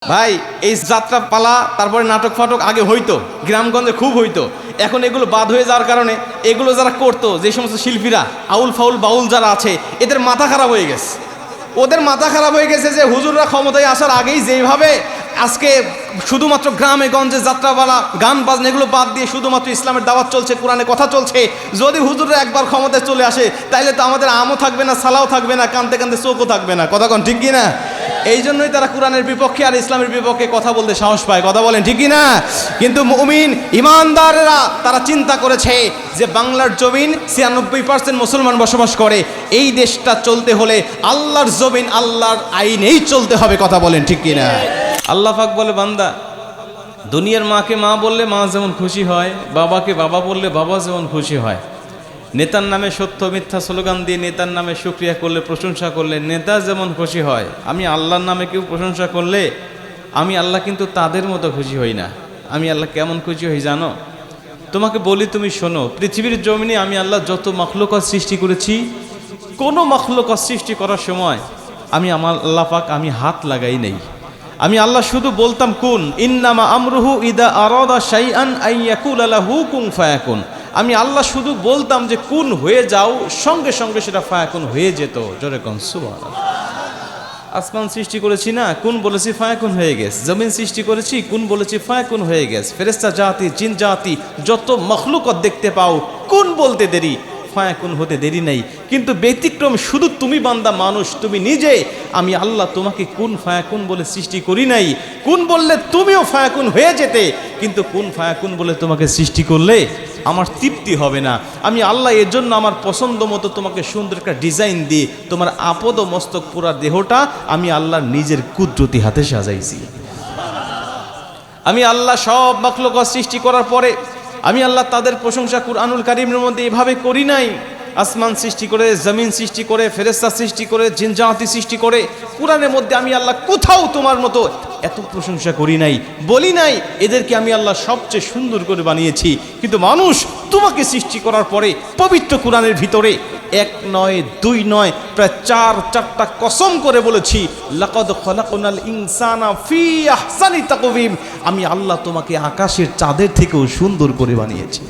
ভাই এই যাত্রা পালা তারপরে নাটক ফাটক আগে হইতো, গ্রামগঞ্জে খুব হইতো। এখন এগুলো বাদ হয়ে যাওয়ার কারণে এগুলো যারা করতো, যে সমস্ত শিল্পীরা আউল ফাউল বাউল যারা আছে, এদের মাথা খারাপ হয়ে গেছে। ওদের মাথা খারাপ হয়ে গেছে যে হুজুররা ক্ষমতায় আসার আগেই যেভাবে আজকে শুধুমাত্র গ্রামে গঞ্জে যাত্রাপালা গান বাজনা এগুলো বাদ দিয়ে শুধুমাত্র ইসলামের দাওয়াত চলছে, কোরআনে কথা চলছে। যদি হুজুররা একবার ক্ষমতায় চলে আসে তাইলে তো আমাদের আমও থাকবে না, সালাও থাকবে না, কানতে কানতে চোখও থাকবে না। কথা কন ঠিক কি না? এই জন্যই তারা কোরআনের বিপক্ষে আর ইসলামের বিপক্ষে কথা বলতে সাহস পায়। কথা বলেন ঠিক কি না? কিন্তু মুমিন ইমানদাররা তারা চিন্তা করেছে যে বাংলার জমিন ৯৬% মুসলমান বসবাস করে, এই দেশটা চলতে হলে আল্লাহর জমিন আল্লাহর আইনেই চলতে হবে। কথা বলেন ঠিক কি না? আল্লাহ পাক বলে, বান্দা দুনিয়ার মাকে মা বললে মা যেমন খুশি হয়, বাবাকে বাবা বললে বাবা যেমন খুশি হয়, নেতার নামে সত্য মিথ্যা স্লোগান দিয়ে নেতার নামে শুকরিয়া করলে প্রশংসা করলে নেতা যেমন খুশি হয়, আমি আল্লাহর নামে কেউ প্রশংসা করলে আমি আল্লাহ কিন্তু তাদের মতো খুশি হই না। আমি আল্লাহ কেমন খুশি হই জানো? তোমাকে বলি, তুমি শোনো। পৃথিবীর জমিনে আমি আল্লাহ যত মাখলুকাত সৃষ্টি করেছি, কোনো মাখলুকাত সৃষ্টি করার সময় আমি আমার আল্লাহ পাক আমি হাত লাগাই নেই। আমি আল্লাহ শুধু বলতাম কুন, ইন্নামা আমরুহু ইদা আরাদা শাইআন আইয়াকুলা লাহু কুন ফায়াকুন। আমি আল্লাহ শুধু বলতাম যে কুন হয়ে যাও, সঙ্গে সঙ্গে সেটা ফায়াকুন হয়ে যেত। জোরে কোন সুবহানাল্লাহ। আসমান সৃষ্টি করেছি না, কুন বলেছি ফায়াকুন হয়ে গেছে। জমিন সৃষ্টি করেছি, কুন বলেছি ফায়াকুন হয়ে গেছে। ফেরেশতা জাতি, জিন জাতি, যত মাখলুকাত দেখতে পাও, কুন বলতে দেরি, ফায়াকুন হতে দেরি নেই। কিন্তু ব্যতিক্রম শুধু তুমি বান্দা মানুষ, তুমি নিজে। আমি আল্লাহ তোমাকে কুন ফায়াকুন বলে সৃষ্টি করি নাই। কুন বললে তুমিও ফায়াকুন হয়ে যেতে, কিন্তু কুন ফায়াকুন বলে তোমাকে সৃষ্টি করলে আমার তৃপ্তি হবে না। আমি আল্লাহ এর জন্য আমার পছন্দ মতো তোমাকে সুন্দর একটা ডিজাইন দিয়ে তোমার আপদ ও মস্তক পুরা দেহটা আমি আল্লাহ নিজের কুদরতি হাতে সাজাইছি। আমি আল্লাহ সব মাখলুকাত সৃষ্টি করার পরে আমি আল্লাহ তাদের প্রশংসা কুরআনুল কারীমের মধ্যে এভাবে করি নাই। আসমান সৃষ্টি করে, জমিন সৃষ্টি করে, ফেরেশতা সৃষ্টি করে, জিন জাতি সৃষ্টি করে, কোরআনের মধ্যে আমি আল্লাহ কোথাও তোমার মতো এত প্রশংসা করি নাই, বলি নাই এদেরকে আমি আল্লাহ সবচেয়ে সুন্দর করে বানিয়েছি। কিন্তু মানুষ তোমাকে সৃষ্টি করার পরে পবিত্র কোরআনের ভিতরে এক নয় দুই নয় প্রায় চারটা কসম করে বলেছি, লাকাদ খলাকনাল ইনসানা ফি আহসানি তাকওয়িম। আমি আল্লাহ তোমাকে আকাশের চাঁদের থেকেও সুন্দর করে বানিয়েছি।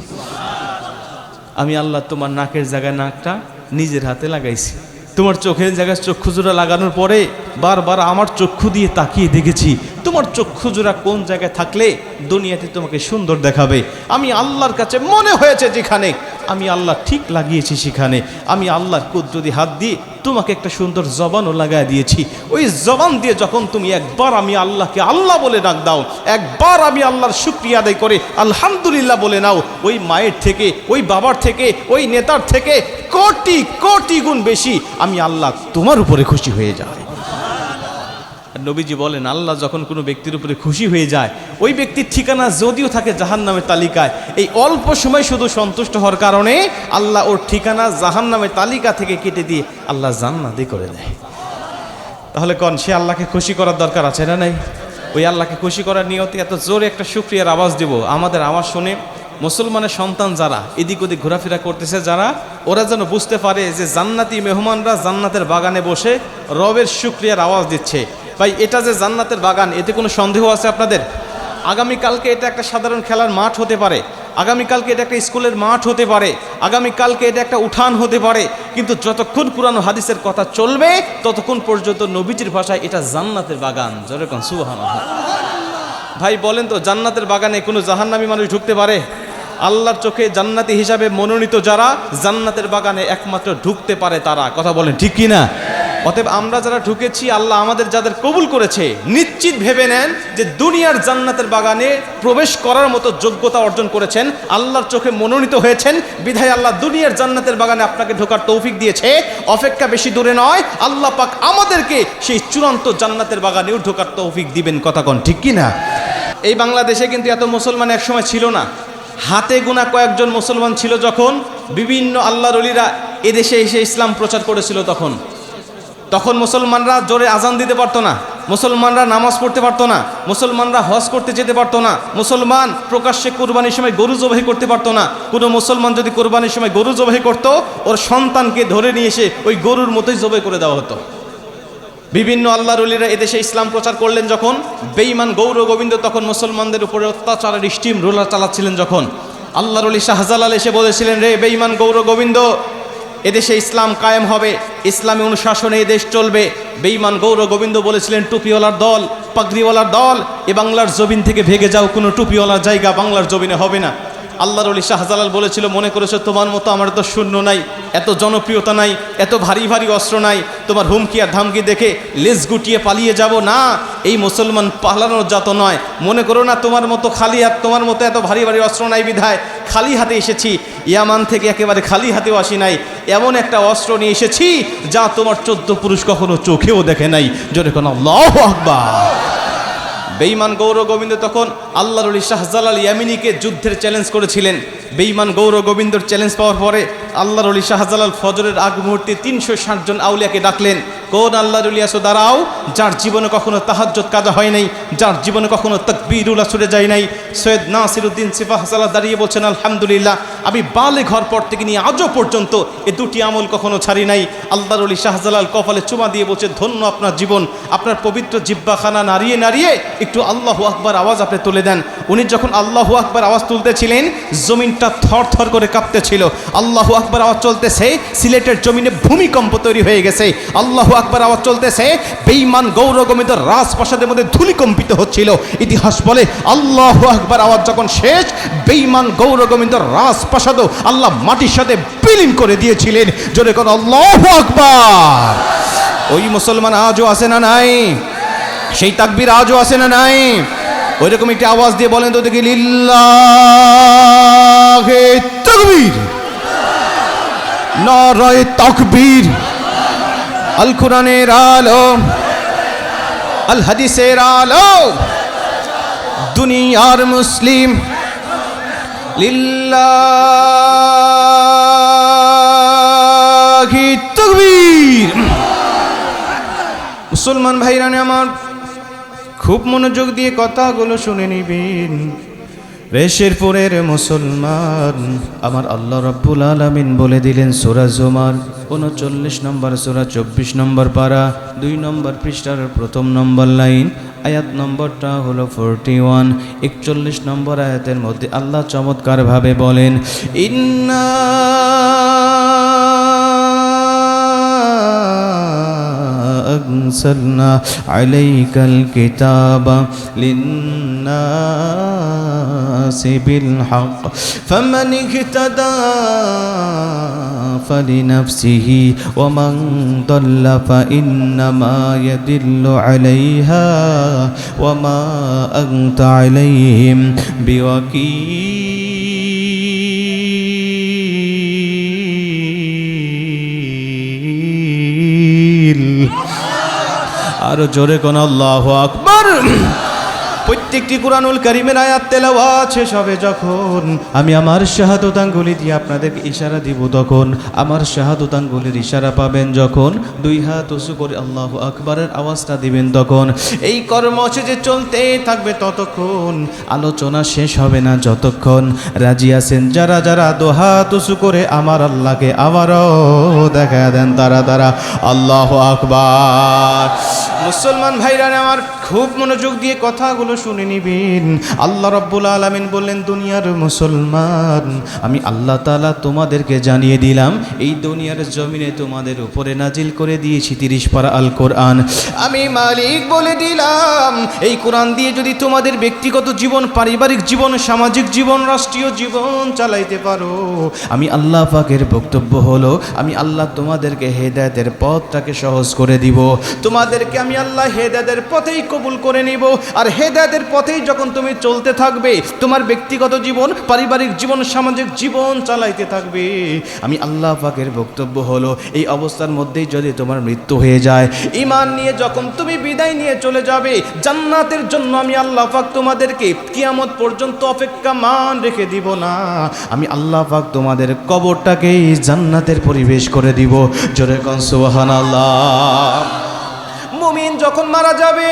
আমি আল্লাহ তোমার নাকের জায়গায় নাকটা নিজের হাতে লাগাইছি, তোমার চোখের জায়গায় চক্ষুজোড়া লাগানোর পরে বারবার আমার চক্ষু দিয়ে তাকিয়ে দেখেছি তোমার চক্ষুজোড়া কোন জায়গায় থাকলে দুনিয়াতে তোমাকে সুন্দর দেখাবে। আমি আল্লাহর কাছে মনে হয়েছে যেখানে আমি আল্লাহ ঠিক লাগিয়েছি সেখানে আমি আল্লাহর কুদরতি হাত দিয়ে তোমাকে একটা সুন্দর জবানও লাগাই দিয়েছি। ওই জবান দিয়ে যখন তুমি একবার আমি আল্লাহকে আল্লাহ বলে ডাক দাও, একবার আমি আল্লাহর শুকরিয়া আদায় করে আলহামদুলিল্লাহ বলে নাও, ওই মায়ের থেকে, ওই বাবার থেকে, ওই নেতার থেকে কোটি কোটি গুণ বেশি আমি আল্লাহ তোমার উপরে খুশি হয়ে যায়। নবীজি বলেন, আল্লাহ যখন কোনো ব্যক্তির উপরে খুশি হয়ে যায়, ওই ব্যক্তির ঠিকানা যদিও থাকে জাহান্নামের তালিকায়, এই অল্প সময় শুধু সন্তুষ্ট হওয়ার কারণে আল্লাহ ওর ঠিকানা জাহান্নামের তালিকা থেকে কেটে দিয়ে আল্লাহ জান্নাতে করে দেয়। তাহলে কোন সে আল্লাহকে খুশি করার দরকার আছে না নাই? ওই আল্লাহকে খুশি করার নিয়তে এত জোরে একটা শুকরিয়ার আওয়াজ দেব, আমাদের আওয়াজ শুনে মুসলমানের সন্তান যারা এদিক ওদিক ঘোরাফেরা করতেছে, যারা ওরা যেন বুঝতে পারে যে জান্নাতি মেহমানরা জান্নাতের বাগানে বসে রবের শুকরিয়ার আওয়াজ দিচ্ছে। ভাই এটা যে জান্নাতের বাগান, এতে কোনো সন্দেহ আছে আপনাদের? আগামীকালকে এটা একটা সাধারণ খেলার মাঠ হতে পারে, আগামীকালকে এটা একটা স্কুলের মাঠ হতে পারে, আগামীকালকে এটা একটা উঠান হতে পারে, কিন্তু যতক্ষণ কুরআন ও হাদিসের কথা চলবে ততক্ষণ পর্যন্ত নবীজির ভাষায় এটা জান্নাতের বাগান। জোরে কোন সুবহানাল্লাহ। ভাই বলেন তো, জান্নাতের বাগানে কোনো জাহান্নামী মানুষ ঢুকতে পারে? আল্লাহর চোখে জান্নাতি হিসাবে মনোনীত যারা জান্নাতের বাগানে একমাত্র ঢুকতে পারে তারা। কথা বলেন ঠিক কি না? অতএব আমরা যারা ঢুকেছি, আল্লাহ আমাদের যাদের কবুল করেছে, নিশ্চিত ভেবে নেন যে দুনিয়ার জান্নাতের বাগানে প্রবেশ করার মতো যোগ্যতা অর্জন করেছেন, আল্লাহর চোখে মনোনীত হয়েছেন, বিধায় আল্লাহ দুনিয়ার জান্নাতের বাগানে আপনাকে ঢোকার তৌফিক দিয়েছে। অপেক্ষা বেশি দূরে নয়, আল্লাহ পাক আমাদেরকে সেই চূড়ান্ত জান্নাতের বাগানেও ঢোকার তৌফিক দিবেন। কথা কোন ঠিক কি না? এই বাংলাদেশে কিন্তু এত মুসলমান একসময় ছিল না, হাতে গোনা কয়েকজন মুসলমান ছিল। যখন বিভিন্ন আল্লাহর ওলিরা এদেশে এসে ইসলাম প্রচার করেছিল, তখন মুসলমানরা জোরে আজান দিতে পারতো না, মুসলমানরা নামাজ পড়তে পারতো না, মুসলমানরা হজ করতে যেতে পারতো না, মুসলমান প্রকাশ্যে কোরবানির সময় গরু জবাই করতে পারতো না। কোনো মুসলমান যদি কোরবানির সময় গরু জবাই করতো, ওর সন্তানকে ধরে নিয়ে এসে ওই গরুর মতোই জবাই করে দেওয়া হতো। বিভিন্ন আল্লাহর ওলিরা এদেশে ইসলাম প্রচার করলেন যখন, বেঈমান গৌর গোবিন্দ তখন মুসলমানদের উপরে অত্যাচারের স্টিম রোলার চালাচ্ছিলেন যখন, আল্লাহর ওলি শাহজালাল এসে বলেছিলেন, রে বেঈমান গৌর গোবিন্দ, এদেশে ইসলাম কায়েম হবে, ইসলামী অনুশাসনে এদেশ চলবে। বেঈমান গৌর গোবিন্দ বলেছিলেন, টুপিওয়ালার দল, পাগড়িওয়ালার দল, এ বাংলার জমিন থেকে ভেগে যাও, কোনো টুপিওয়ালার জায়গা বাংলার জমিনে হবে না। আল্লাহর ওলি শাহজালাল বলেছিল, মনে করেছো তোমার মতো আমার তো শূন্য নাই, এত জনপ্রিয়তা নাই, এত ভারী ভারী অস্ত্র নাই, তোমার হুমকি আর ধামকি দেখে লেজ গুটিয়ে পালিয়ে যাব না। এই মুসলমান পালানোর জাত নয়, মনে করো না তোমার মতো খালি হাত, তোমার মতো এত ভারী ভারী অস্ত্র নাই বিধায় খালি হাতে এসেছি। ইয়ামান থেকে একেবারে খালি হাতেও আসি নাই, এমন একটা অস্ত্র নিয়ে এসেছি যা তোমার 14 পুরুষ কখনো চোখেও দেখে নাই। জোরে কোন আল্লাহু আকবার। বেঈমান গৌর গোবিন্দ তখন আল্লাহর ওলি শাহজালাল ইয়ামিনীকে যুদ্ধের চ্যালেঞ্জ করেছিলেন। বেঈমান গৌর গোবিন্দর চ্যালেঞ্জ পাওয়ার পরে আল্লাহর ওলি শাহজালাল ফজরের আগ মুহূর্তে 360 জন আউলিয়াকে ডাকলেন। কোন আল্লাহর ওলি আসো দাঁড়াও, যার জীবনে কখনো তাহাজ্জুদ কাজা হয় নাই, যার জীবনে কখনো তাকবীরুল আসরে যায় নাই। সৈয়দ নাসিরউদ্দিন সিপাহ সালাহ দাঁড়িয়ে বলছেন, আলহামদুলিল্লাহ, আমি বালে ঘর পর থেকে নিয়ে আজও পর্যন্ত এ দুটি আমল কখনো ছাড়ি নাই। আল্লাহর ওলি শাহজালাল কপালে চুমা দিয়ে বলছে, ধন্য আপনার জীবন, আপনার পবিত্র জিহ্বাখানা নাড়িয়ে নাড়িয়ে একটু আল্লাহু আকবার আওয়াজ আপনি তুলে দেন। উনি যখন আল্লাহু আকবার আওয়াজ তুলতেছিলেন, জমিনটা থর থর করে কাঁপতেছিল। আল্লাহু আকবার আওয়াজ চলতেছে, সিলেটের জমিনে ভূমিকম্প তৈরি হয়ে গেছে। আল্লাহু আকবার আওয়াজ চলতেছে, বেঈমান গৌর গোবিন্দ রাজপ্রাসাদের মধ্যে ধূলিকম্পিত হচ্ছিল। ইতিহাস বলে আল্লাহু আকবার আওয়াজ যখন শেষ, বেঈমান গৌর গোবিন্দ রাজপ্রাসাদও আল্লাহ মাটির সাথে বিলীন করে দিয়েছিলেন। জোরে কোন আল্লাহু আকবার। ওই মুসলমান আজও আছে না নাই? সেই তাকবীর আজও আছে না নাই? ওইরকম একটি আওয়াজ দিয়ে বলেন তো দেখি, লিল্লাহে তাকবীর, নারায়ে তাকবীর। আল কোরআনের আলো, আল হাদিসের আলো, দুনিয়ার মুসলিম, লিল্লাহি তাকবীর। মুসলমান ভাইরানে আমার, খুব মনোযোগ দিয়ে কথাগুলো শুনে নিবেন। রেশেরপুরের মুসলমান, আমার আল্লাহ রাব্বুল আলামিন বলে দিলেন সূরা জুমার 39 নম্বর সূরা 24 নম্বর পারা 2 নম্বর পৃষ্ঠার প্রথম নম্বর লাইন, আয়াত নম্বরটা হলো 41। 41 নম্বর আয়াতের মধ্যে আল্লাহ চমৎকারভাবে বলেন, ইন্না أنزلنا عليك الكتاب للناس بالحق فمن اهتدى فلنفسه ومن ضل فإنما يدل عليها وما أنت عليهم بوكيل। আরো জোরে কোন আল্লাহু আকবার। প্রত্যেকটি কুরআনুল কারীমের আয়াত তেলাওয়াত শেষ হবে যখন, আমি আমার শাহাদাত আঙ্গুলি দিয়ে আপনাদেরকে ইশারা দিব, তখন আমার শাহাদাত আঙ্গুলির ইশারা পাবেন যখন 2 হাত উঁচু করে আল্লাহু আকবারের আওয়াজটা দিবেন, তখন এই কর্মসূচি চলতে থাকবে ততক্ষণ, আলোচনা শেষ হবে না যতক্ষণ। রাজি আছেন যারা যারা 2 হাত উঁচু করে আমার আল্লাহকে আবারও দেখা দেন তারা তারা আল্লাহু আকবার। মুসলমান ভাইরা আমার, খুব মনোযোগ দিয়ে কথাগুলো শুনে নিবেন। আল্লাহ রাব্বুল আলামিন বললেন, দুনিয়ার মুসলমান, আমি আল্লাহ তাআলা তোমাদেরকে জানিয়ে দিলাম, এই দুনিয়ার জমিনে তোমাদের উপরে নাজিল করে দিয়েছি 30 পারা আল কোরআন। আমি মালিক বলে দিলাম, এই কোরআন দিয়ে যদি তোমাদের ব্যক্তিগত জীবন, পারিবারিক জীবন, সামাজিক জীবন, রাষ্ট্রীয় জীবন চালাইতে পারো, আমি আল্লাহ পাকের বক্তব্য হলো, আমি আল্লাহ তোমাদেরকে হেদায়েতের পথটাকে সহজ করে দিব। তোমাদেরকে আমি আল্লাহ হেদায়েতের পথেই কবুল করে নিব। আর হেদায়েতের পথেই যখন তুমি চলতে থাকবে, তোমার ব্যক্তিগত জীবন, পারিবারিক জীবন, সামাজিক জীবন চালাইতে থাকবে, আমি আল্লাহ পাকের বক্তব্য হলো, এই অবস্থার মধ্যেই যদি তোমার মৃত্যু হয়ে যায়, ঈমান নিয়ে যখন তুমি বিদায় নিয়ে চলে যাবে, জান্নাতের জন্য আমি আল্লাহ পাক তোমাদেরকে কিয়ামত পর্যন্ত অপেক্ষামান রেখে দিব না। আমি আল্লাহ পাক তোমাদের কবরটাকেই জান্নাতের পরিবেশ করে দিব। জোরে কোন সুবহানাল্লাহ। মুমিন যখন মারা যাবে,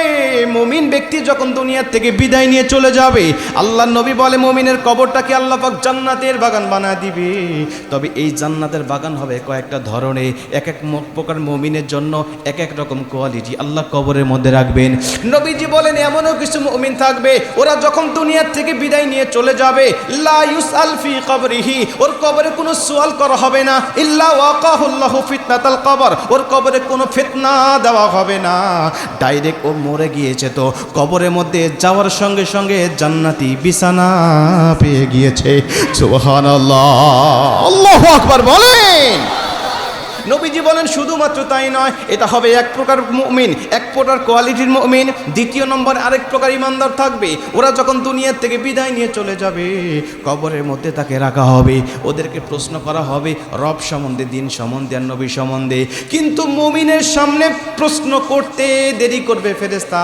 মুমিন ব্যক্তি যখন দুনিয়া থেকে বিদায় নিয়ে চলে যাবে, আল্লাহর নবী বলে মুমিনের কবরটাকে আল্লাহ পাক জান্নাতের বাগান বানায় দিবে। তবে এই জান্নাতের বাগান হবে কয়েকটা ধরনে, এক এক প্রকার মুমিনের জন্য এক এক রকম কোয়ালিটি আল্লাহ কবরের মধ্যে রাখবেন। নবীজি বলেন এমনও কিছু মুমিন থাকবে, ওরা যখন দুনিয়া থেকে বিদায় নিয়ে চলে যাবে, লা ইউসআল ফি কবরিহি, ওর কবরে কোনো সওয়াল করা হবে না, ইল্লা ওয়াকাহুল্লাহু ফিতনাতাল কবর, ওর কবরে কোনো ফিতনা দেওয়া হবে না। ডাইরেক্ট ও মরে গিয়েছে তো কবরের মধ্যে যাওয়ার সঙ্গে সঙ্গে জান্নাতি বিছানা পেয়ে গিয়েছে। সুবহানাল্লাহ, আল্লাহু আকবার বলেন। নবীজি বলেন শুধুমাত্র তাই নয়, এটা হবে এক প্রকার মুমিন, এক প্রকার কোয়ালিটির মুমিন। দ্বিতীয় নম্বর আরেক প্রকার ইমানদার থাকবে, ওরা যখন দুনিয়া থেকে বিদায় নিয়ে চলে যাবে, কবরের মধ্যে তাকে রাখা হবে, ওদেরকে প্রশ্ন করা হবে রব সম্বন্ধে, দিন সম্বন্ধে আর নবী সম্বন্ধে। কিন্তু মুমিনের সামনে প্রশ্ন করতে দেরি করবে ফেরেশতা,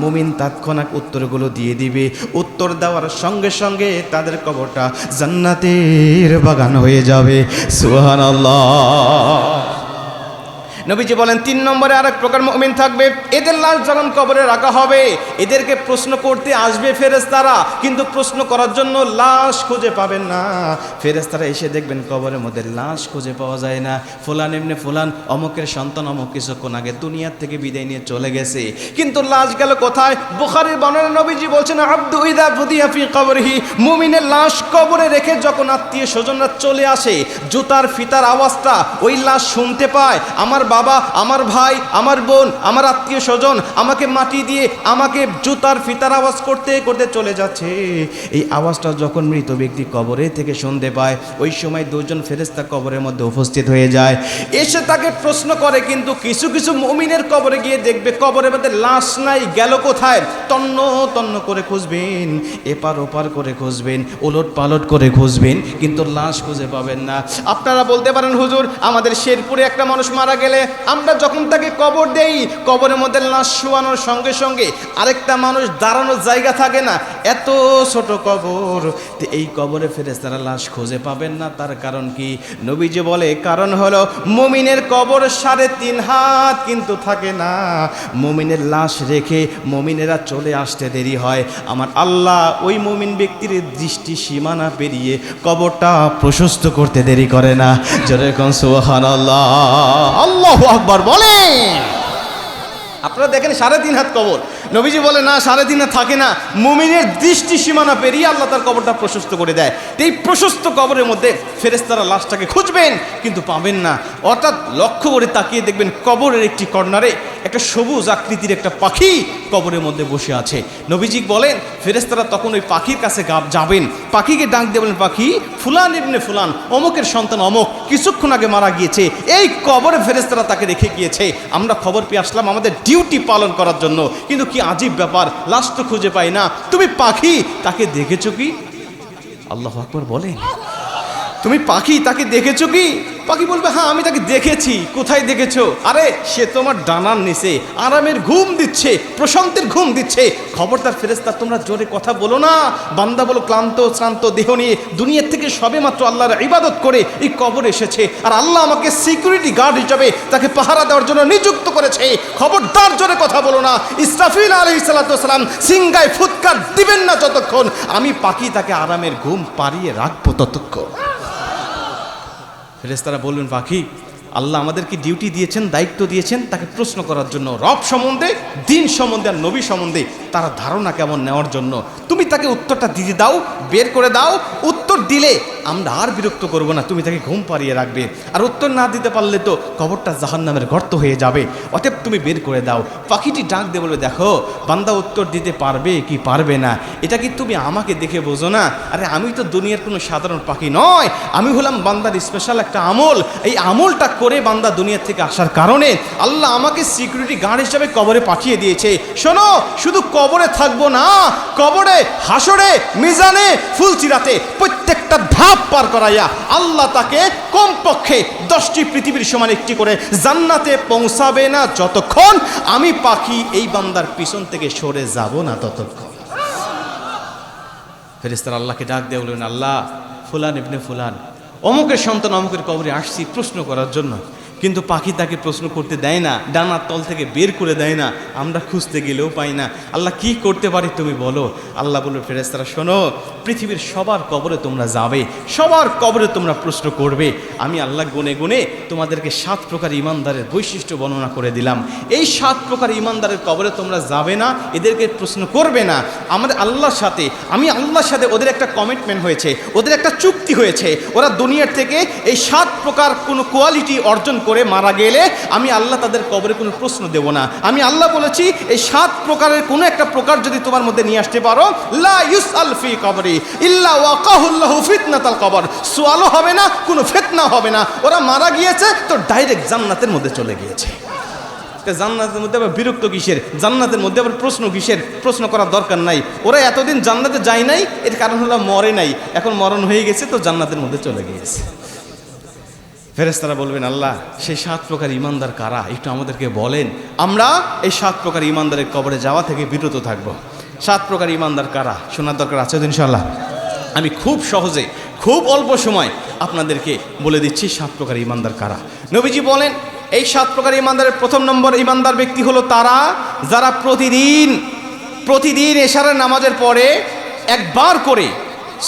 মুমিন তৎক্ষণাৎ উত্তরগুলো দিয়ে দিবে। উত্তর দেওয়ার সঙ্গে সঙ্গে তাদের কবরটা জান্নাতের বাগান হয়ে যাবে। সুবহানাল্লাহ। নবীজি বলেন তিন নম্বরে আরেক প্রকার মুমিন থাকবে, এদের লাশ যখন কবরে রাখা হবে, এদেরকে প্রশ্ন করতে আসবে ফেরেশতারা, কিন্তু প্রশ্ন করার জন্য লাশ খুঁজে পাবেন না। ফেরেশতারা এসে দেখবেন কবরের মধ্যে লাশ খুঁজে পাওয়া যায় না, ফুলান এমনি ফুলান অমুকের সন্তান অমুক কিছুক্ষণ আগে দুনিয়ার থেকে বিদায় নিয়ে চলে গেছে, কিন্তু লাশ গেল কোথায়? বুখারীর বর্ণনা নবীজি বলছেন আব্দু ইযা ফুদিয়া ফি কবরিহি, মুমিনের লাশ কবরে রেখে যখন আত্মীয় স্বজনরা চলে আসে, জুতার ফিতার আওয়াজটা ওই লাশ শুনতে পায়, আমার বাবা, আমার ভাই, আমার বোন, আমার আত্মীয় স্বজন আমাকে মাটি দিয়ে আমাকে জুতার ফিতার আওয়াজ করতে করতে চলে যাচ্ছে। এই আওয়াজটা যখন মৃত ব্যক্তি কবরে থেকে শুনতে পায়, ওই সময় দুজন ফেরেশতা কবরের মধ্যে উপস্থিত হয়ে যায়, এসে তাকে প্রশ্ন করে। কিন্তু কিছু কিছু মুমিনের কবরে গিয়ে দেখবে কবরের মধ্যে লাশ নাই, গেল কোথায়? তন্ন তন্ন করে খুঁজবেন, এপার ওপার করে খুঁজবেন, ওলট পালট করে খুঁজবেন, কিন্তু লাশ খুঁজে পাবেন না। আপনারা বলতে পারেন হুজুর আমাদের শেরপুরে একটা মানুষ মারা গেলে আমরা যখন তাকে কবর দেই, কবরের মধ্যে লাশ শোয়ানোর সঙ্গে সঙ্গে আরেকটা মানুষ দাঁড়ানোর জায়গা থাকে না, এত ছোট কবর, তো এই কবরে ফেরেশতারা লাশ খুঁজে পাবেন না। তার কারণ কি? নবীজি বলে কারণ হলো মুমিনের কবর 3.5 হাত কিন্তু থাকে না। মুমিনের লাশ রেখে মুমিনেরা চলে আসতে দেরি হয়, আমার আল্লাহ ওই মুমিন ব্যক্তির দৃষ্টি সীমানা পেরিয়ে কবরটা প্রশস্ত করতে দেরি করে না। যেরকম সুবহানাল্লাহ, আল্লাহু আকবার বলেন। আপনারা দেখেন 3.5 হাত কবর, নবীজি বলে না 3.5 হাত থাকে না, মুমিনের দৃষ্টি সীমানা পেরিয়ে আল্লাহ তার কবরটা প্রশস্ত করে দেয়। এই প্রশস্ত কবরের মধ্যে ফেরেশতারা লাশটাকে খুঁজবেন কিন্তু পাবেন না। অর্থাৎ লক্ষ্য করে তাকিয়ে দেখবেন কবরের একটি কর্নারে একটা সবুজ আকৃতির একটা পাখি কবরের মধ্যে বসে আছে। নবীজি বলেন ফেরেশতারা তখন ওই পাখির কাছে যাবেন, পাখিকে ডাক দিয়ে বলেন পাখি, ফুলান ইবনে ফুলান অমুকের সন্তান অমুক কিছুক্ষণ আগে মারা গিয়েছে, এই কবরে ফেরেশতারা তাকে রেখে গিয়েছে, আমরা খবর পেয়ে আসলাম আমাদের ডিউটি পালন করার জন্য। কিন্তু কি আজীব ব্যাপার, লাশ তো খুঁজে পাই না, তুমি পাখি তাকে দেখেছো কি? আল্লাহু আকবার বলেন, তুমি পাখি তাকে দেখেছো কি? পাখি বলবে হ্যাঁ আমি তাকে দেখেছি। কোথায় দেখেছো? আরে সে তোমার ডানার নিচে আরামের ঘুম দিচ্ছে, প্রশান্তির ঘুম দিচ্ছে। খবরদার ফেরেশতা তোমরা জোরে কথা বলো না, বান্দা বলো ক্লান্ত শ্রান্ত দেহ নিয়ে দুনিয়ার থেকে সবে মাত্র আল্লাহর ইবাদত করে এই কবর এসেছে, আর আল্লাহ আমাকে সিকিউরিটি গার্ড হিসাবে তাকে পাহারা দেওয়ার জন্য নিযুক্ত করেছে। খবরদার জোরে কথা বলো না। ইসরাফিল আলাইহিস সালাম সিংগায় ফুৎকার দিবেন না যতক্ষণ আমি পাখি তাকে আরামের ঘুম পাড়িয়ে রাখবো ততক্ষণ। ফেরেশতারা বলবেন পাখি আল্লাহ আমাদেরকে ডিউটি দিয়েছেন, দায়িত্ব দিয়েছেন তাকে প্রশ্ন করার জন্য, রব সম্বন্ধে, দিন সম্বন্ধে আর নবী সম্বন্ধে তার ধারণা কেমন নেওয়ার জন্য। তুমি তাকে উত্তরটা দিয়ে দাও, বের করে দাও। উত্তর দিলে আমরা আর বিরক্ত করব না, তুমি তাকে ঘুম পাড়িয়ে রাখবে। আর উত্তর না দিতে পারলে তো কবরটা জাহান্নামের গর্ত হয়ে যাবে, অতএব তুমি বের করে দাও। পাখিটি ডাক দিয়ে বলবে দেখো বান্দা উত্তর দিতে পারবে কি পারবে না, এটা কি তুমি আমাকে দেখে বোঝো না? আরে আমি তো দুনিয়ার কোনো সাধারণ পাখি নয়, আমি হলাম বান্দার স্পেশাল একটা আমল। এই আমলটা করে বান্দা দুনিয়া থেকে আসার কারণে আল্লাহ আমাকে সিকিউরিটি গার্ড হিসাবে কবরে পাঠিয়ে দিয়েছে। শোনো, শুধু কবরে থাকবো না, কবরে, হাসরে, মিজানে, ফুলচিরাতে প্রত্যেকটা ধাপ পার করাইয়া আল্লাহ তাকে কমপক্ষে 10টি পৃথিবীর সমান একটি করে জান্নাতে পৌঁছাবে না যতক্ষণ আমি পাখি এই বান্দার পিছন থেকে সরে যাব না ততক্ষণ। ফেরেশতারা আল্লাহকে ডাক দিয়ে বললেন আল্লাহ ফুলান ইবনে ফুলান অমুকের সন্তান অমুকের কবরে আসছি প্রশ্ন করার জন্য, কিন্তু পাখি তাকে প্রশ্ন করতে দেয় না, ডানার তল থেকে বের করে দেয় না, আমরা খুঁজতে গেলেও পাই না। আল্লাহ কি করতে পারি তুমি বলো? আল্লাহ বলল, ফেরেশতারা শোনো, পৃথিবীর সবার কবরে তোমরা যাবে, সবার কবরে তোমরা প্রশ্ন করবে। আমি আল্লাহ গুনে গুনে তোমাদেরকে 7 প্রকার ইমানদারের বৈশিষ্ট্য বর্ণনা করে দিলাম। এই 7 প্রকার ইমানদারের কবরে তোমরা যাবে না, এদেরকে প্রশ্ন করবে না। আমাদের আল্লাহর সাথে, আমি আল্লাহর সাথে ওদের একটা কমিটমেন্ট হয়েছে, ওদের একটা চুক্তি হয়েছে। ওরা দুনিয়ার থেকে এই 7 প্রকার কোনো কোয়ালিটি অর্জন করে মারা গেলে আমি আল্লাহ তাদের কবরে কোনো প্রশ্ন দেব না। আমি আল্লাহ বলেছি, এই 7 প্রকারের কোনো একটা প্রকার যদি তোমার মধ্যে নিয়ে আসতে পারো, লা ইউসআল ফি কবরি ইল্লা ওয়াকাহুল্লাহু ফিতনাতাল কবর, সুয়ালও হবে না, কোনো ফিতনা হবে না। ওরা মারা গিয়েছে তো ডাইরেক্ট জান্নাতের মধ্যে চলে গিয়েছে। জান্নাতের মধ্যে আবার বিরক্ত কিসের? জান্নাতের মধ্যে আবার প্রশ্ন কিসের? প্রশ্ন করার দরকার নাই। ওরা এতদিন জান্নাতে যায় নাই, এর কারণ হলো মরে নাই, এখন মরণ হয়ে গেছে তো জান্নাতের মধ্যে চলে গিয়েছে। ফেরেশতারা বলবেন, আল্লাহ সেই 7 প্রকার ইমানদার কারা একটু আমাদেরকে বলেন, আমরা এই 7 প্রকার ইমানদারের কবরে যাওয়া থেকে বিরত থাকব। 7 প্রকার ইমানদার কারা শোনার দরকার আছে তো ইনশাআল্লাহ। আমি খুব সহজে, খুব অল্প সময় আপনাদেরকে বলে দিচ্ছি 7 প্রকার ইমানদার কারা। নবীজি বলেন, এই 7 প্রকার ইমানদারের প্রথম নম্বর ইমানদার ব্যক্তি হলো তারা যারা প্রতিদিন এশারের নামাজের পরে একবার করে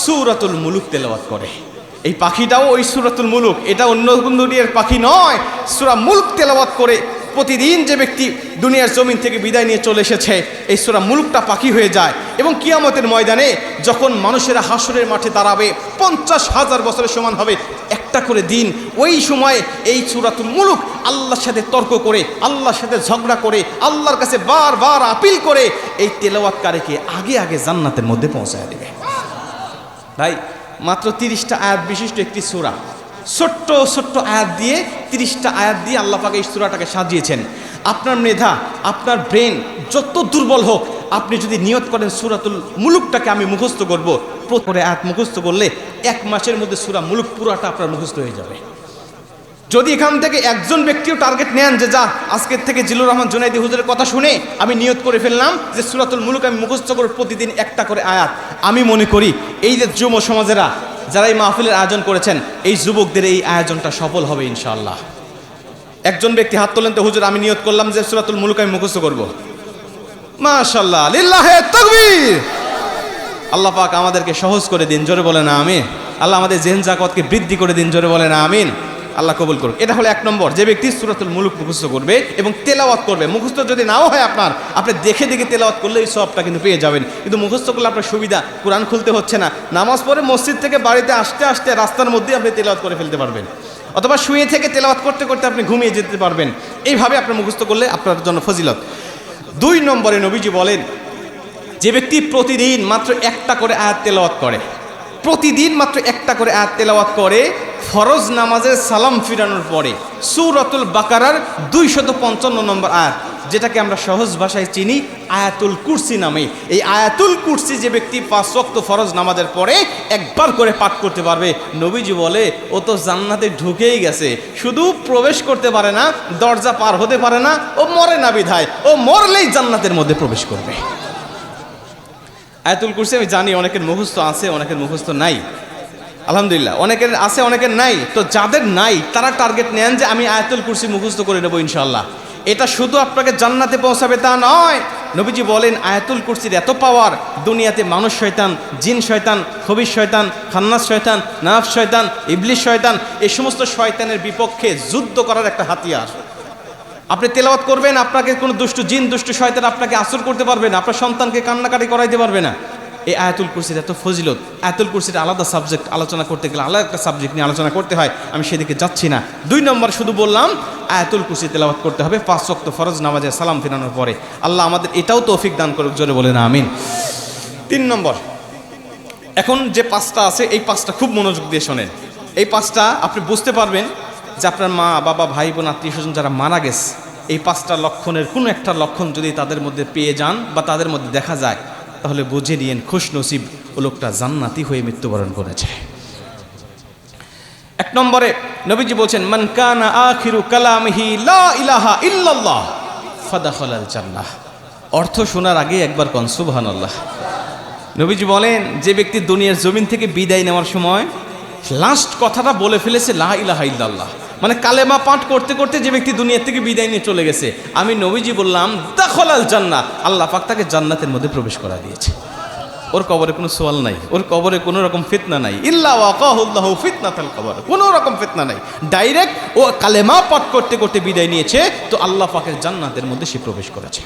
সূরাতুল মুলুক তেলাওয়াত করে। এই পাখিটাও ওই সূরাতুল মুলুক, এটা অন্য কোনো দুনিয়ার পাখি নয়, সূরা মুলক তেলাওয়াত করে প্রতিদিন যে ব্যক্তি দুনিয়ার জমিন থেকে বিদায় নিয়ে চলে এসেছে, এই সূরা মুলকটা পাখি হয়ে যায়। এবং কিয়ামতের ময়দানে যখন মানুষেরা হাসরের মাঠে দাঁড়াবে, 50,000 বছরের সমান হবে একটা করে দিন, ওই সময় এই সূরাতুল মুলুক আল্লাহর সাথে তর্ক করে, আল্লাহর সাথে ঝগড়া করে, আল্লাহর কাছে বারবার আপিল করে এই তেলাওয়াতকারীকে আগে আগে জান্নাতের মধ্যে পৌঁছায় দেবে। ভাই, মাত্র 30টা আয়াত বিশিষ্ট একটি সূরা, ছোট্ট ছোট্ট আয়াত দিয়ে, 30টা আয়াত দিয়ে আল্লাহ পাক এই সূরাটাকে সাজিয়েছেন। আপনার মেধা, আপনার ব্রেন যত দুর্বল হোক, আপনি যদি নিয়ত করেন সূরাতুল মুলুকটাকে আমি মুখস্থ করব, প্রথমে আয়াত মুখস্থ করলে 1 মাসের মধ্যে সূরা মুলুক পুরাটা আপনার মুখস্থ হয়ে যাবে। যদি এখান থেকে একজন ব্যক্তিও টার্গেট নেন যে যা আজকের থেকে জিল্লুর রহমান জুনাইদি হুজুরের কথা শুনে আমি নিয়ত করে ফেললাম যে সূরাতুল মুলুক আমি মুখস্থ করব প্রতিদিন একটা করে আয়াত, আমি মনে করি এই যে যুব সমাজেরা যারা এই মাহফিলের আয়োজন করেছেন, এই যুবকদের এই আয়োজনটা সফল হবে ইনশাআল্লাহ। একজন ব্যক্তি হাত তোলেন তো, হুজুর আমি নিয়ত করলাম যে সূরাতুল মুলুক আমি মুখস্থ করব। মাশাআল্লাহ, লিল্লাহি তাকবীর। আল্লাহ পাক আমাদেরকে সহজ করে দিন, জোরে বলেন আমিন। আল্লাহ আমাদের জেহেন জাকাতকে বৃদ্ধি করে দিন, জোরে বলেন আমিন। আল্লাহ কবুল করুন। এটা হলো 1 নম্বর, যে ব্যক্তি সূরাতুল মুলুক মুখস্থ করবে এবং তেলাওয়াত করবে। মুখস্থ যদি নাও হয় আপনি দেখে দেখে তেলাওয়াত করলে এই সওয়াবটা কিন্তু পেয়ে যাবেন। কিন্তু মুখস্থ করলে আপনার সুবিধা, কোরআন খুলতে হচ্ছে না, নামাজ পড়ে মসজিদ থেকে বাড়িতে আসতে আসতে রাস্তার মধ্যে আপনি তেলাওয়াত করে ফেলতে পারবেন, অথবা শুয়ে থেকে তেলাওয়াত করতে করতে আপনি ঘুমিয়ে যেতে পারবেন। এইভাবে আপনি মুখস্থ করলে আপনার জন্য ফজিলত। 2 নম্বরে নবীজি বলেন, যে ব্যক্তি প্রতিদিন মাত্র একটা করে আয়াত তেলাওয়াত করে, প্রতিদিন মাত্র একটা করে আয়াত তেলাওয়াত করে, ফরজ নামাজের সালাম ফিরানোর পরে সূরাতুল বাকারার 255 নম্বর আয়াত, যেটাকে আমরা সহজ ভাষায় চিনি আয়াতুল কুরসি নামে, এই আয়াতুল কুরসি যে ব্যক্তি 5 ওয়াক্ত ফরজ নামাজের পরে একবার করে পাঠ করতে পারবে, নবীজি বলে ও তো জান্নাতে ঢুকেই গেছে, শুধু প্রবেশ করতে পারে না, দরজা পার হতে পারে না, ও মরে না বিধায় ও মরলেই জান্নাতের মধ্যে প্রবেশ করবে। আয়াতুল কুরসি আমি জানি অনেকের মুখস্থ আছে, অনেকের মুখস্থ নাই, আলহামদুলিল্লাহ অনেকের আছে অনেকের নাই। তো যাদের নাই তারা টার্গেট নেন যে আমি আয়াতুল কুরসি মুখস্থ করে নেবো ইনশাআল্লাহ। এটা শুধু আপনাকে জান্নাতে পৌঁছাবে তা নয়, নবীজি বলেন আয়াতুল কুরসির এত পাওয়ার, দুনিয়াতে মানুষ শয়তান, জিন শয়তান, খবিশ শয়তান, খান্নাস শয়তান, নাফস শয়তান, ইবলিস শয়তান, এই সমস্ত শয়তানের বিপক্ষে যুদ্ধ করার একটা হাতিয়ার। আপনি তেলাওয়াত করবেন, আপনাকে কোনো দুষ্ট জিন, দুষ্ট শয়তান আপনাকে আসর করতে পারবে না, আপনার সন্তানকে কান্নাকাটি করাইতে পারবে না। এই আয়াতুল কুরসির এত ফজিলত, আয়াতুল কুরসির আলাদা সাবজেক্ট আলোচনা করতে গেলে আলাদা একটা সাবজেক্ট নিয়ে আলোচনা করতে হয়, আমি সেদিকে যাচ্ছি না। 2 নম্বর শুধু বললাম আয়াতুল কুরসি তেলাওয়াত করতে হবে 5 ওয়াক্ত ফরজ নামাজে সালাম ফিরানোর পরে। আল্লাহ আমাদের এটাও তৌফিক দান করুক, জোরে বলেন আমিন। 3 নম্বর, এখন যে 5টা আছে এই 5টা খুব মনোযোগ দিয়ে শোনেন। এই 5টা আপনি বুঝতে পারবেন যে আপনার মা বাবা ভাই বোন আত্মীয় স্বজন যারা মারা গেছে, এই 5টা লক্ষণের কোনো একটা লক্ষণ যদি তাদের মধ্যে পেয়ে যান বা তাদের মধ্যে দেখা যায়, তাহলে বুঝে নিয়েন খুশ নসিব, ও লোকটা জান্নাতি হয়ে মৃত্যুবরণ করেছে। 1 নম্বরে নবীজি বলছেন, মান কানা আখিরু কালামিহি লা ইলাহা ইল্লাল্লাহ ফাদাখালাল জান্নাহ। অর্থ শোনার আগে একবার কোন সুবহানাল্লাহ। নবীজি বলেন, যে ব্যক্তি দুনিয়ার জমিন থেকে বিদায় নেওয়ার সময় লাস্ট কথাটা বলে ফেলেছে লা ইলাহা ইল্লাল্লাহ, মানে কালেমা পাঠ করতে করতে যে ব্যক্তি দুনিয়া থেকে বিদায় নিয়ে চলে গেছে, আমি নবীজি বললাম দাখালাল জান্নাহ, আল্লাহ পাক তাকে জান্নাতের মধ্যে প্রবেশ করা দিয়েছে। ওর কবরে কোনো সোয়াল নাই, ওর কবরে কোনো রকম ফিতনা নাই, ইল্লা ওয়াকাহুল্লাহু ফিতনাতাল কবর, কোনো রকম ফিতনা নাই। ডাইরেক্ট ও কালেমা পাঠ করতে করতে বিদায় নিয়েছে, তো আল্লাহ পাকের জান্নাতের মধ্যে সে প্রবেশ করেছে।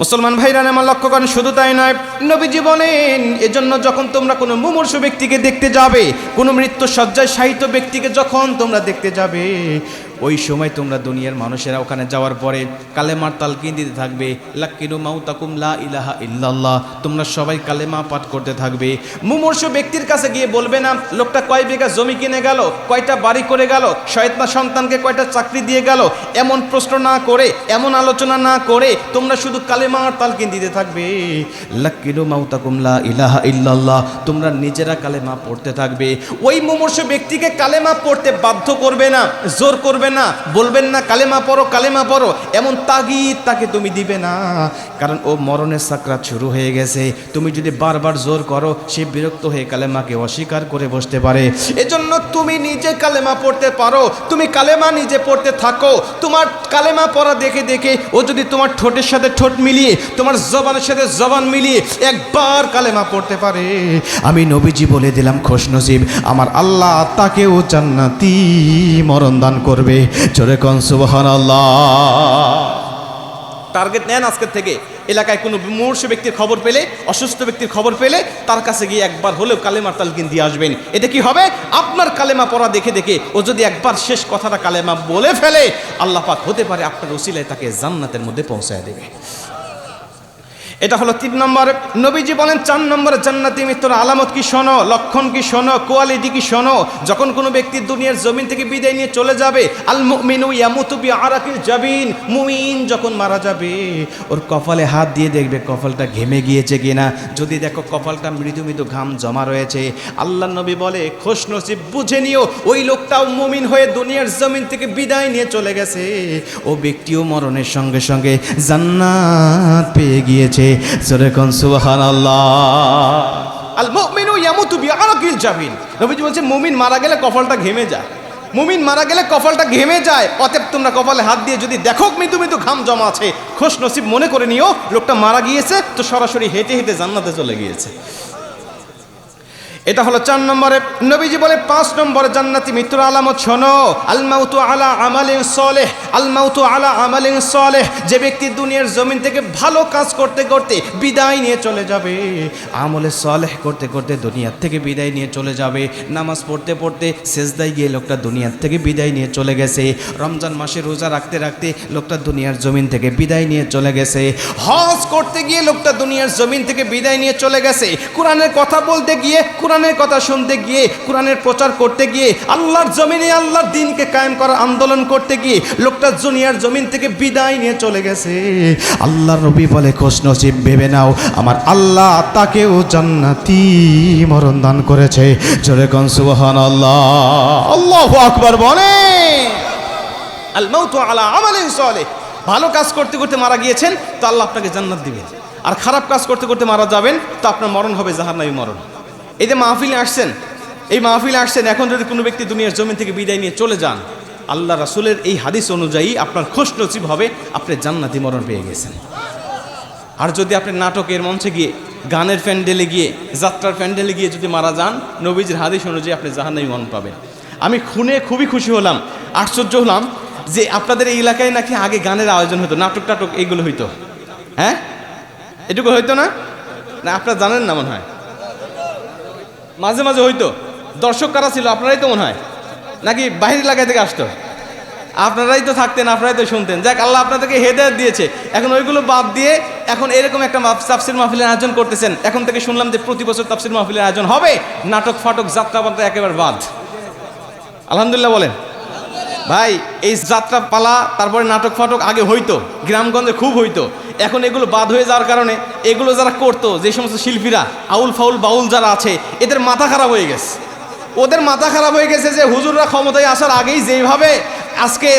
মুসলমান ভাইরা আমার লক্ষ্য করেন, শুধু তাই নয়, নবীজি বলেন এজন্য যখন তোমরা কোনো মুমূর্ষু ব্যক্তিকে দেখতে যাবে, কোনো মৃত্যু শয্যায় শায়িত ব্যক্তিকে যখন তোমরা দেখতে যাবে, ওই সময় তোমরা দুনিয়ার মানুষেরা ওখানে যাওয়ার পরে কালেমার তালকিন দিতে থাকবে, লাক্কিনু মাউতাকুম লা ইলাহা ইল্লাল্লাহ, তোমরা সবাই কালেমা পাঠ করতে থাকবে। মুমূর্ষু ব্যক্তির কাছে গিয়ে বলবে না লোকটা কয় বিঘা জমি কিনে গেল, কয়টা বাড়ি করে গেল, শয়তান সন্তানকে কয়টা চাকরি দিয়ে গেল, এমন প্রশ্ন না করে, এমন আলোচনা না করে তোমরা শুধু কালেমার তালকিন দিতে থাকবে, লাক্কিনু মাউতাকুম লা ইলাহা ইল্লাল্লাহ, তোমরা নিজেরা কালেমা পড়তে থাকবে। ওই মুমূর্ষু ব্যক্তিকে কালেমা পড়তে বাধ্য করবে না, জোর করবে না, বলবেন না কালেমা পড়ো কালেমা পড়ো, এমন তাগিদ তাকে তুমি দিবে না, কারণ ও মরণের সাকরাত শুরু হয়ে গেছে। তুমি যদি বারবার জোর করো, সে বিরক্ত হয়ে কালেমাকে অস্বীকার করে বসতে পারে। এজন্য তুমি নিজে কালেমা পড়তে পারো, তুমি কালেমা নিজে পড়তে থাকো। তোমার কালেমা পড়া দেখে দেখে ও যদি তোমার ঠোঁটের সাথে ঠোঁট মিলিয়ে, তোমার জবানের সাথে জবান মিলিয়ে একবার কালেমা পড়তে পারে, আমি নবীজি বলে দিলাম খুশনসিব, আমার আল্লাহ তাকেও জান্নাতি মরণ দান করবে। জোরে কোন সুবহানাল্লাহ। টার্গেট নেন আজকের থেকে, এলাকায় কোনো মুমূর্ষু ব্যক্তির খবর পেলে, অসুস্থ ব্যক্তির খবর পেলে তার কাছে গিয়ে একবার হলেও কালেমার তালকিন দিয়ে আসবেন। এতে কি হবে, আপনার কালেমা পড়া দেখে দেখে ও যদি একবার শেষ কথাটা কালেমা বলে ফেলে, আল্লাহ পাক হতে পারে আপনার ওসিলায় তাকে জান্নাতের মধ্যে পৌঁছায় দেবে। এটা হলো 3 নম্বর। নবীজি বলেন 4 নম্বর জান্নাতি মৃত্যুর আলামত কি শোনো, লক্ষণ কি শোনো, কোয়ালিটি কি শোনো। যখন কোনো ব্যক্তি দুনিয়ার জমিন থেকে বিদায় নিয়ে চলে যাবে, আল মুমিনু ইয়ামুতু বিআরাকিল জাবিন, মুমিন যখন মারা যাবে ওর কপালে হাত দিয়ে দেখবে কপালটা ঘেমে গিয়েছে কিনা। যদি দেখো কপালটা মৃদু মৃদু ঘাম জমা রয়েছে, আল্লাহ নবী বলে খুশনসিব, বুঝে নিও ওই লোকটাও মুমিন হয়ে দুনিয়ার জমিন থেকে বিদায় নিয়ে চলে গেছে, ও ব্যক্তিও মরণের সঙ্গে সঙ্গে জান্নাত পেয়ে গিয়েছে। জোরে কোন সুবহানাল্লাহ। আল মুমিনু ইয়ামুতু বিআরাকিল জাবিন, নবীজি বলছে মুমিন মারা গেলে কপালটা ঘেমে যায়, মুমিন মারা গেলে কপালটা ঘেমে যায়। অতএব তোমরা কপালে হাত দিয়ে যদি দেখো মৃদু মৃদু ঘাম জমা আছে, খুশ নসিব মনে করে নিও লোকটা মারা গিয়েছে, তো সরাসরি হেঁটে হেঁটে জান্নাতে চলে গিয়েছে। এটা হলো 4 নম্বরে। নবীজি বলে 5 নম্বরে জান্নাতি মৃত্যুর আলামত শোনো, আল মাউতু আলা আমালিন সালেহ, আল মাউতু আলা আমালিন সালেহ, যে ব্যক্তি দুনিয়ার জমিন থেকে ভালো কাজ করতে করতে বিদায় নিয়ে চলে যাবে, আমলে সালেহ করতে করতে দুনিয়ার থেকে বিদায় নিয়ে চলে যাবে। নামাজ পড়তে পড়তে সেজদায় গিয়ে লোকটা দুনিয়ার থেকে বিদায় নিয়ে চলে গেছে, রমজান মাসে রোজা রাখতে রাখতে লোকটা দুনিয়ার জমিন থেকে বিদায় নিয়ে চলে গেছে, হজ করতে গিয়ে লোকটা দুনিয়ার জমিন থেকে বিদায় নিয়ে চলে গেছে, কোরআনের কথা বলতে গিয়ে, কোরআনের কথা শুনতে গিয়ে, কোরআনের প্রচার করতে গিয়ে, আল্লাহর জমিনে আল্লাহর দ্বীনকে কায়েম করার আন্দোলন করতে গিয়ে লোকটা দুনিয়ার জমিন থেকে বিদায় নিয়ে চলে গেছে। আল্লাহর নবী বলে খুশনসিব ভেবে নাও, আমার আল্লাহ তাকেও জান্নাতি মরণ দান করেছে। জোরে কোন সুবহানাল্লাহ। আল্লাহু আকবার বলে, আল মাউতু আলা আমালিন সালেহ, ভালো কাজ করতে করতে মারা গিয়েছেন তো আল্লাহ আপনাকে জান্নাত দিবেন, আর খারাপ কাজ করতে করতে মারা যাবেন তো আপনার মরণ হবে জাহান্নামী মরণ। এই যে মাহফিলে আসছেন, এই মাহফিলে আসছেন, এখন যদি কোনো ব্যক্তি দুনিয়ার জমিন থেকে বিদায় নিয়ে চলে যান, আল্লাহ রাসূলের এই হাদিস অনুযায়ী আপনার খুশনসিব হবে, আপনি জান্নাতি মরণ পেয়ে গেছেন। আর যদি আপনি নাটকের মঞ্চে গিয়ে, গানের প্যান্ডেলে গিয়ে, যাত্রার প্যান্ডেলে গিয়ে যদি মারা যান, নবীজির হাদিস অনুযায়ী আপনি জাহান্নামী মরণ পাবেন। আমি শুনে খুবই খুশি হলাম, আশ্চর্য হলাম যে আপনাদের এই এলাকায় নাকি আগে গানের আয়োজন হতো, নাটক টাটক এইগুলো হইতো। হ্যাঁ, এটুকু হইতো না? না আপনারা জানেন না মনে হয়, মাঝে মাঝে হইতো। দর্শক কারা ছিল? আপনারাই তো মনে হয়, নাকি বাহির এলাকা থেকে আসতো? আপনারাই তো থাকতেন, আপনারাই তো শুনতেন। যাক, আল্লাহ আপনাদেরকে হেদায়েত দিয়েছে। এখন ওইগুলো বাদ দিয়ে এখন এরকম একটা তাফসীর মাহফিলের আয়োজন করতেছেন। এখন থেকে শুনলাম যে প্রতি বছর তাফসীর মাহফিলের আয়োজন হবে, নাটক ফাটক যাত্রা পাত্রা একেবারে বাদ। আলহামদুলিল্লাহ বলেন। ভাই, এই যাত্রা পালা তারপরে নাটক ফাটক আগে হইতো, গ্রামগঞ্জে খুব হইতো। এখন এগুলো বাদ হয়ে যাওয়ার কারণে এগুলো যারা করতো, যে সমস্ত শিল্পীরা, আউল ফাউল বাউল যারা আছে, এদের মাথা খারাপ হয়ে গেছে। ওদের মাথা খারাপ হয়ে গেছে যে হুজুররা ক্ষমতায় আসার আগেই যেভাবে আজকে